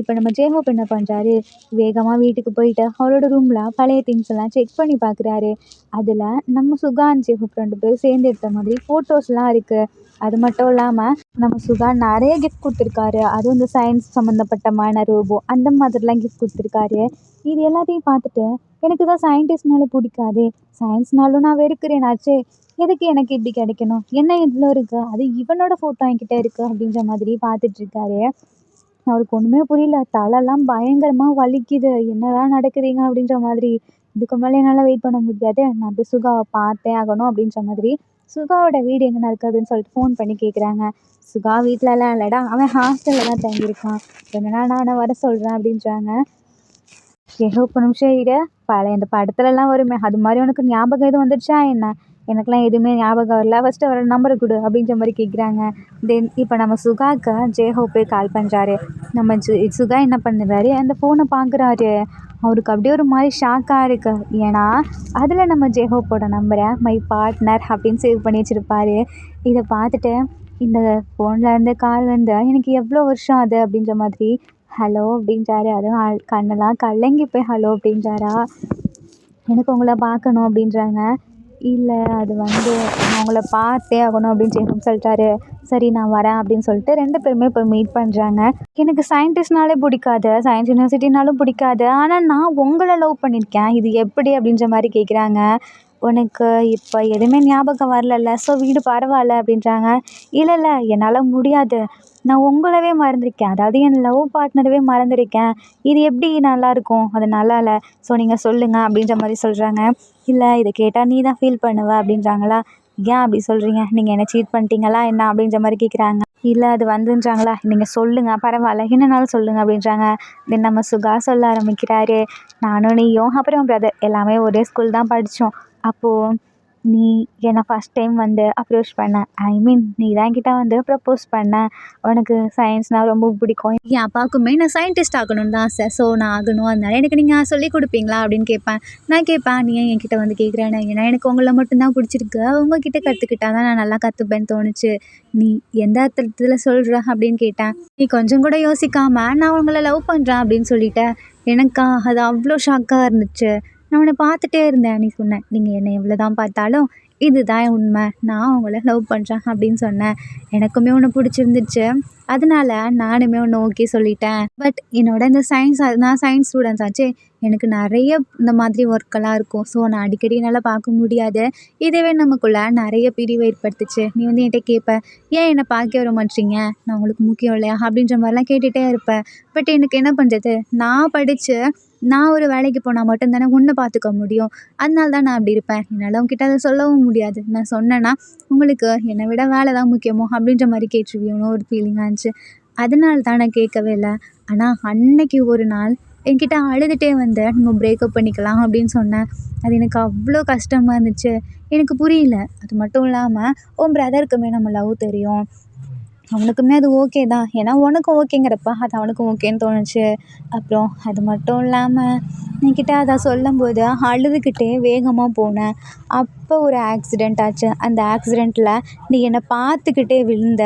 இப்போ நம்ம ஜேஹோப் என்ன பண்ணுறாரு, வேகமாக வீட்டுக்கு போயிட்டு அவரோட ரூமில் பழைய திங்ஸ் எல்லாம் செக் பண்ணி பார்க்குறாரு. அதில் நம்ம சுகான் ஜேஹோப் 2 பேரும் சேர்ந்து எடுத்த மாதிரி ஃபோட்டோஸ்லாம் இருக்குது. அது மட்டும் இல்லாமல் நம்ம சுகா நிறைய கிஃப்ட் கொடுத்துருக்காரு. அதுவும் இந்த சயின்ஸ் சம்மந்தப்பட்டமான ரோபோ அந்த மாதிரிலாம் கிஃப்ட் கொடுத்துருக்காரு. இது எல்லாத்தையும் பார்த்துட்டு எனக்கு தான் சயின்டிஸ்ட்னாலே பிடிக்காதே, சயின்ஸ்னாலும் நான் வெறுக்கிறேனாச்சே, எதுக்கு எனக்கு இப்படி கிடைக்கணும், என்ன இவ்வளோ இருக்குது, அது இவனோட ஃபோட்டோ என்கிட்ட இருக்குது அப்படின்ற மாதிரி பார்த்துட்ருக்காரு. அவருக்கு ஒன்றுமே புரியல, தலைலாம் பயங்கரமாக வலிக்குது, என்னதான் நடக்குதுங்க அப்படின்ற மாதிரி. இதுக்கு மேலே என்னால் வெயிட் பண்ண முடியாது, நான் போய் சுகாவை பார்த்தே ஆகணும் அப்படின்ற மாதிரி சுகாவோட வீடு எங்கேனா இருக்குது அப்படின்னு சொல்லிட்டு ஃபோன் பண்ணி கேட்குறாங்க. சுகா வீட்டிலலாம் இல்லைடா, அவன் ஹாஸ்டலில் தான் தங்கியிருக்கான், என்னன்னா நான் அவனை வர சொல்கிறேன் அப்படின்றாங்க. ஏதோ இப்போ நிமிஷம் இரு, பழைய இந்த படத்துலலாம் வருமே அது மாதிரி உனக்கு ஞாபகம் எதுவும் வந்துடுச்சா என்ன. எனக்கெலாம் எதுவுமே ஞாபகம் வரல, ஃபஸ்ட்டு அவரோட நம்பரை கொடு அப்படின்ற மாதிரி கேட்குறாங்க. தென் இப்போ நம்ம சுகாவுக்கு ஜேஹோப்பே கால் பண்ணுறாரு. நம்ம சுகா என்ன பண்ணுறாரு, அந்த ஃபோனை பார்க்குறாரு. அவருக்கு அப்படியே ஒரு மாதிரி ஷாக்காக இருக்குது. ஏன்னா அதில் நம்ம ஜேஹோப்போட நம்பரை மை பார்ட்னர் அப்படின்னு சேவ் பண்ணி வச்சுருப்பாரு. இதை பார்த்துட்டு இந்த ஃபோனில் இருந்த கால் வந்து எனக்கு எவ்வளோ வருஷம் அது அப்படின்ற மாதிரி ஹலோ அப்படின்றாரு. அதுவும் கண்ணெல்லாம் கலங்கி போய் ஹலோ அப்படின்றாரா. எனக்கு உங்களை பார்க்கணும் அப்படின்றாங்க. இல்லை அது வந்து நான் உங்கள பார்த்தே ஆகணும் அப்படின்னு ஜேக்கப் சொல்லிட்டாரு. சரி நான் வரேன் அப்படின்னு சொல்லிட்டு 2 பேருமே போய் மீட் பண்ணுறாங்க. எனக்கு சயின்டிஸ்ட்னாலே பிடிக்காது, சயின்ஸ் யூனிவர்சிட்டினாலும் பிடிக்காது. ஆனால் நான் உங்கள லவ் பண்ணியிருக்கேன். இது எப்படி அப்படின்ற மாரி கேட்குறாங்க. உனக்கு இப்போ எதுவுமே ஞாபகம் வரலல்ல, ஸோ விடு பரவாயில்ல அப்படின்றாங்க. இல்லை இல்லை என்னால் முடியாது. நான் உங்களவே மறந்திருக்கேன். அதாவது என் லவ் பார்ட்னரவே மறந்திருக்கேன். இது எப்படி நல்லாயிருக்கும்? அது நல்லா இல்ல. ஸோ நீங்கள் சொல்லுங்க அப்படின்ற மாரி சொல்கிறாங்க. இல்லை இதை கேட்டால் நீ தான் ஃபீல் பண்ணுவ அப்படின்றாங்களா. ஏன் அப்படி சொல்கிறீங்க? நீங்கள் என்ன சீட் பண்ணிட்டீங்களா என்ன அப்படின்ற மாதிரி கேட்குறாங்க. இல்லை அது வந்துன்றாங்களா. நீங்கள் சொல்லுங்க பரவாயில்ல என்னனாலும் சொல்லுங்க அப்படின்றாங்க. தென் நம்ம சுகா சொல்ல ஆரம்பிக்கிறாரு. நானும் நீயும் அப்புறம் என் பிரதர் எல்லாமே ஒரே ஸ்கூல் தான் படித்தோம். அப்போது நீ என்னை ஃபஸ்ட் டைம் வந்து அப்ரோச் பண்ண, ஐ மீன் நீ தான் என்கிட்ட வந்து ப்ரப்போஸ் பண்ண. உனக்கு சயின்ஸ்னால் ரொம்ப பிடிக்கும். என் அப்பாவுக்குமே நான் சயின்டிஸ்ட் ஆகணும்னு தான் ஆசை. ஸோ நான் ஆகணும், அதனால எனக்கு நீங்கள் சொல்லிக் கொடுப்பீங்களா அப்படின்னு கேட்பேன். நான் கேட்பேன் நீ ஏன் என்கிட்ட வந்து கேட்குறேன்னு. ஏன்னா எனக்கு உங்களை மட்டும்தான் பிடிச்சிருக்கு, உங்ககிட்ட கற்றுக்கிட்டா தான் நான் நல்லா கற்றுப்பேன்னு தோணுச்சு. நீ எந்த அர்த்தத்தில் சொல்கிற அப்படின்னு கேட்டேன். நீ கொஞ்சம் கூட யோசிக்காம நான் உங்களை லவ் பண்ணுறேன் அப்படின்னு சொல்லிட்டேன். எனக்கா அது அவ்வளோ ஷாக்காக இருந்துச்சு. நான் உன்னை பார்த்துட்டே இருந்தேன். நீ சொன்ன நீங்கள் என்னை எவ்வளோ தான் பார்த்தாலும் இதுதான் உண்மை, நான் உங்களை லவ் பண்ணுறேன் அப்படின்னு சொன்னேன். எனக்குமே ஒன்று பிடிச்சிருந்துச்சு, அதனால நானுமே ஒன்று ஓகே சொல்லிட்டேன். பட் என்னோட இந்த நான் சயின்ஸ் ஸ்டூடெண்ட்ஸ் ஆச்சே, எனக்கு நிறைய இந்த மாதிரி ஒர்க்கெல்லாம் இருக்கும். ஸோ நான் அடிக்கடி என்னால் பார்க்க முடியாது. இதுவே நமக்குள்ளே நிறைய பிரிவு ஏற்படுத்துச்சு. நீ வந்து என்கிட்ட கேட்ப, ஏன் என்னை பார்க்க வர மாட்டீங்க, நான் உங்களுக்கு முக்கியம் இல்லையா அப்படின்ற மாதிரிலாம் கேட்டுகிட்டே இருப்பேன். பட் எனக்கு என்ன பண்ணுறது, நான் படித்து நான் ஒரு வேலைக்கு போனால் மட்டும்தானே உன்னை பார்த்துக்க முடியும். அதனால தான் நான் அப்படி இருப்பேன். என்னால் உங்ககிட்ட அதை சொல்லவும் முடியாது. நான் சொன்னேன்னா உங்களுக்கு என்னை விட வேலை தான் முக்கியமோ அப்படின்ற மாதிரி கேட்டுருவியோன்னு ஒரு ஃபீலிங்காக இருந்துச்சு. அதனால தான் நான் கேட்கவே இல்லை. ஆனால் அன்னைக்கு ஒரு நாள் என்கிட்ட அழுதுகிட்டே வந்தேன், நம்ம பிரேக்கப் பண்ணிக்கலாம் அப்படின்னு சொன்னேன். அது எனக்கு அவ்வளோ கஷ்டமாக இருந்துச்சு. எனக்கு புரியல. அது மட்டும் இல்லாமல் உன் பிரதருக்குமே நம்ம லவ் தெரியும், அவனுக்குமே அது ஓகே தான். ஏன்னா உனக்கும் ஓகேங்கிறப்ப அது அவனுக்கும் ஓகேன்னு தோணுச்சு. அப்புறம் அது மட்டும் இல்லாமல் என்கிட்ட அதை சொல்லும்போது அழுதுகிட்டே வேகமாக போனேன். அப்போ ஒரு ஆக்சிடெண்ட் ஆச்சு. அந்த ஆக்சிடெண்ட்டில் நீ என்னை பார்த்துக்கிட்டே விழுந்த.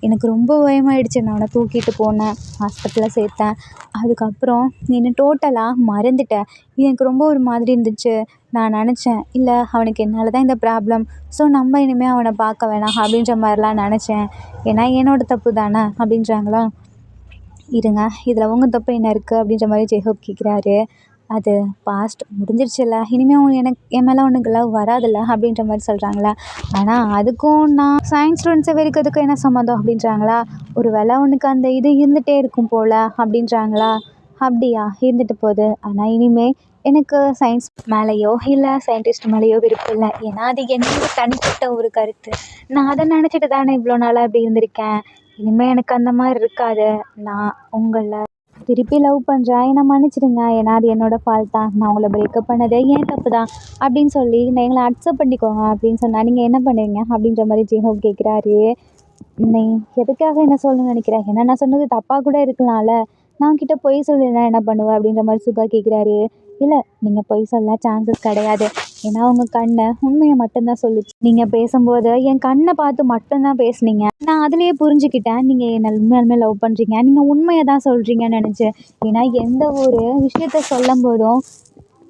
எனக்கு ரொம்ப பயமாயிடுச்சு. நான் அவனை தூக்கிட்டு போனேன், ஹாஸ்பிட்டலில் சேர்த்தேன். அதுக்கப்புறம் நீ என்னை டோட்டலாக மறந்துட்ட. எனக்கு ரொம்ப ஒரு மாதிரி இருந்துச்சு. நான் நினச்சேன், இல்லை அவனுக்கு என்னால் தான் இந்த ப்ராப்ளம், ஸோ நம்ம இனிமேல் அவனை பார்க்க வேணாம் அப்படின்ற மாதிரிலாம் நினச்சேன். ஏன்னா என்னோடய தப்பு தானே அப்படின்றாங்களா. இருங்க இதில் உங்கள் தப்பு என்ன இருக்குது அப்படின்ற மாதிரி ஜேக்கப் கேட்குறாரு. அது பாஸ்ட் முடிஞ்சிருச்சுல்ல, இனிமேல் என் மேலே உனக்கு லவ் வராதில்ல அப்படின்ற மாதிரி சொல்கிறாங்களா. ஆனால் அதுக்கும் நான் சயின்ஸ் ஸ்டூடெண்ட்ஸை வெறுக்கிறதுக்கும் என்ன சம்மந்தம் அப்படின்றாங்களா. ஒரு வேளை உனக்கு அந்த இது இருந்துகிட்டே இருக்கும் போல் அப்படின்றாங்களா. அப்படியா, இருந்துட்டு போகுது. ஆனால் இனிமேல் எனக்கு சயின்ஸ் மேலேயோ இல்லை சயின்டிஸ்ட் மேலேயோ விருப்பம் இல்லை. ஏன்னா அது என்னோட தனிப்பட்ட ஒரு கருத்து. நான் அதை நினச்சிட்டு தானே இவ்வளோ நாளாக அப்படி இருந்திருக்கேன். இனிமேல் எனக்கு அந்த மாதிரி இருக்காது. நான் உங்களை திருப்பி லவ் பண்ணுறேன், என்னை மன்னிச்சிடுங்க. ஏன்னா அது என்னோடய ஃபால்ட் தான். நான் உங்களை பிரேக்கப் பண்ணதே ஏன் தப்பு தான் அப்படின்னு சொல்லி நான் எங்களை அக்செப்ட் பண்ணிக்கோங்க அப்படின்னு சொன்னால் நீங்கள் என்ன பண்ணுவீங்க அப்படின்ற மாதிரி ஜேக்கப் கேட்குறாரு. நீ எதுக்காக என்ன சொல்லணும்னு நினைக்கிறேன்? ஏன்னா நான் சொன்னது தப்பாக கூட இருக்கலாம்ல. நான் கிட்ட பொய் சொல்லியிருந்தா என்ன பண்ணுவேன் அப்படின்ற மாதிரி சுகா கேட்குறாரு. இல்லை நீங்கள் பொய் சொல்ல சான்சஸ் கிடையாது. ஏன்னா உங்கள் கண்ணை உண்மையை மட்டும்தான் சொல்லுச்சு. நீங்கள் பேசும்போது என் கண்ணை பார்த்து மட்டும்தான் பேசுனீங்க. நான் அதிலேயே புரிஞ்சுக்கிட்டேன் நீங்கள் என்னை உண்மையாலுமே லவ் பண்ணுறீங்க, நீங்கள் உண்மையை தான் சொல்கிறீங்கன்னு நினச்சேன். ஏன்னா எந்த ஒரு விஷயத்த சொல்லும் போதும்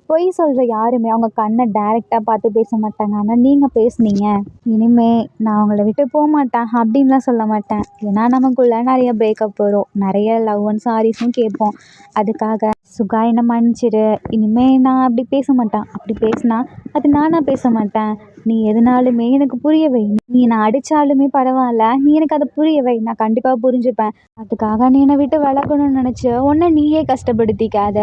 பொய் சொல்கிற யாருமே அவங்க கண்ணை டைரெக்டாக பார்த்து பேச மாட்டாங்க. ஆனால் நீங்கள் பேசுனீங்க. இனிமே நான் அவங்கள விட்டு போக மாட்டேன் அப்படின்லாம் சொல்ல மாட்டேன். ஏன்னா நமக்குள்ளே நிறைய பிரேக்கப் வரும், நிறைய லவ் அண்ட் சாரீஸும் கேட்போம். அதுக்காக சுகா என்னை மன்னிச்சிடு, இனிமேல் நான் அப்படி பேச மாட்டேன். அப்படி பேசினா அது நானாக பேச மாட்டேன். நீ எதுனாலுமே எனக்கு புரிய வை. நீ என்னை அடித்தாலுமே பரவாயில்ல, நீ எனக்கு அதை புரிய வை, நான் கண்டிப்பாக புரிஞ்சுப்பேன். அதுக்காக நீ என்னை விட்டு விலகணும்னு நினச்சி உன்னை நீயே கஷ்டப்படுத்திக்காத.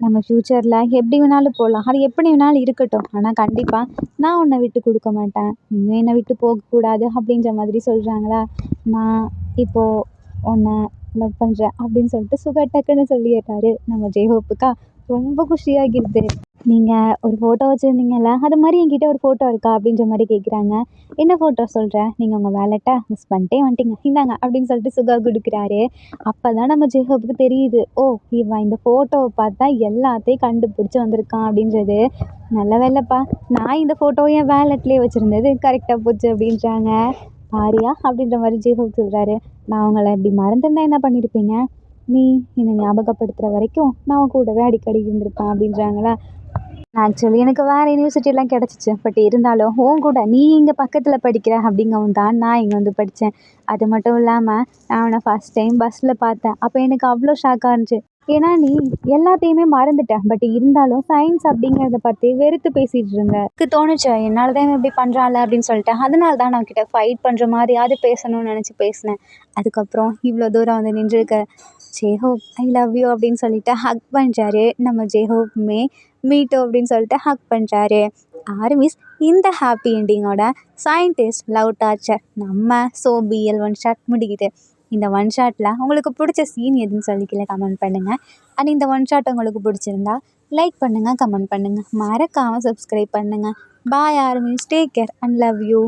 நம்ம ஃப்யூச்சரில் எப்படி வேணாலும் போகலாம், அது எப்படி வேணாலும் இருக்கட்டும். ஆனால் கண்டிப்பாக நான் உன்னை விட்டு கொடுக்க மாட்டேன், நீயும் என்னை விட்டு போகக்கூடாது அப்படின்ற மாதிரி சொல்கிறாங்களா. நான் இப்போது உன்னை லவ் பண்ணுறேன் அப்படின்னு சொல்லிட்டு சுகா டக்குன்னு சொல்லிட்டாரு. நம்ம ஜேஹோப்புக்கா ரொம்ப குஷியாகிடுது. நீங்கள் ஒரு ஃபோட்டோ வச்சுருந்தீங்கல்ல, அது மாதிரி என்கிட்ட ஒரு ஃபோட்டோ இருக்கா அப்படின்ற மாதிரி கேட்குறாங்க. என்ன ஃபோட்டோ சொல்கிறேன், நீங்கள் உங்கள் வேலெட்டை மிஸ் பண்ணிட்டே வந்துட்டீங்க, இந்தாங்க அப்படின்னு சொல்லிட்டு சுகா கொடுக்குறாரு. அப்போ தான் நம்ம ஜேஹோப்புக்கு தெரியுது, ஓ இவன் இந்த ஃபோட்டோவை பார்த்தா எல்லாத்தையும் கண்டுபிடிச்சி வந்திருக்கான் அப்படின்றது. நல்ல வேலைப்பா, நான் இந்த ஃபோட்டோவை என் வேலெட்லேயே வச்சுருந்தது கரெக்டாக போச்சு அப்படின்றாங்க. ஆரியா அப்படின்ற மாதிரி ஜேஹோப் சொல்கிறாரு. நான் அவங்கள இப்படி மறந்துருந்தா என்ன பண்ணியிருப்பீங்க, நீ என்னை ஞாபகப்படுத்துகிற வரைக்கும் நான் உன் கூடவே அடிக்கடி இருந்திருப்பேன் அப்படின்றாங்களா. ஆக்சுவலி எனக்கு வேறு யூனிவர்சிட்டிலாம் கிடச்சிச்சு. பட் இருந்தாலும் உன் கூட நீ இங்கே பக்கத்தில் படிக்கிற அப்படிங்கவும் தான் நான் இங்கே வந்து படித்தேன். அது மட்டும் இல்லாமல் நான் உன்னை ஃபஸ்ட் டைம் பஸ்ஸில் பார்த்தேன். அப்போ எனக்கு அவ்வளோ ஷாக்காக இருந்துச்சு. ஏன்னா நீ எல்லாத்தையுமே மறந்துட்ட. பட் இருந்தாலும் சயின்ஸ் அப்படிங்கிறத பற்றி வெறுத்து பேசிகிட்டு இருந்த. எனக்கு தோணுச்சு என்னால் தான் இவன் இப்படி பண்ணுறான்ல அப்படின்னு சொல்லிட்டு. அதனால தான் நான் கிட்ட ஃபைட் பண்ணுற மாதிரியாவது பேசணும்னு நினச்சி பேசினேன். அதுக்கப்புறம் இவ்வளோ தூரம் வந்து நின்றுருக்க. ஜெய்ஹோப் ஐ லவ் யூ அப்படின்னு சொல்லிட்டு ஹக் பண்ணுறாரு. நம்ம ஜெய்ஹோப்புமே மீட்டோ அப்படின்னு சொல்லிட்டு ஹக் பண்ணுறாரு. ஆர்மிஸ் இந்த ஹாப்பி எண்டிங்கோட சயின்டிஸ்ட் லவ் டார்ச்சர் நம்ம பிஎல் ஒன் ஷாட் முடிக்குது. இந்த ஒன் ஷாட்டில் உங்களுக்கு பிடிச்ச சீன் எதுன்னு சொல்லி கீழே கமெண்ட் பண்ணுங்கள். அண்ட் இந்த ஒன் ஷாட் உங்களுக்கு பிடிச்சிருந்தா லைக் பண்ணுங்கள், கமெண்ட் பண்ணுங்கள், மறக்காமல் சப்ஸ்கிரைப் பண்ணுங்கள். Bye armies, take care and love you.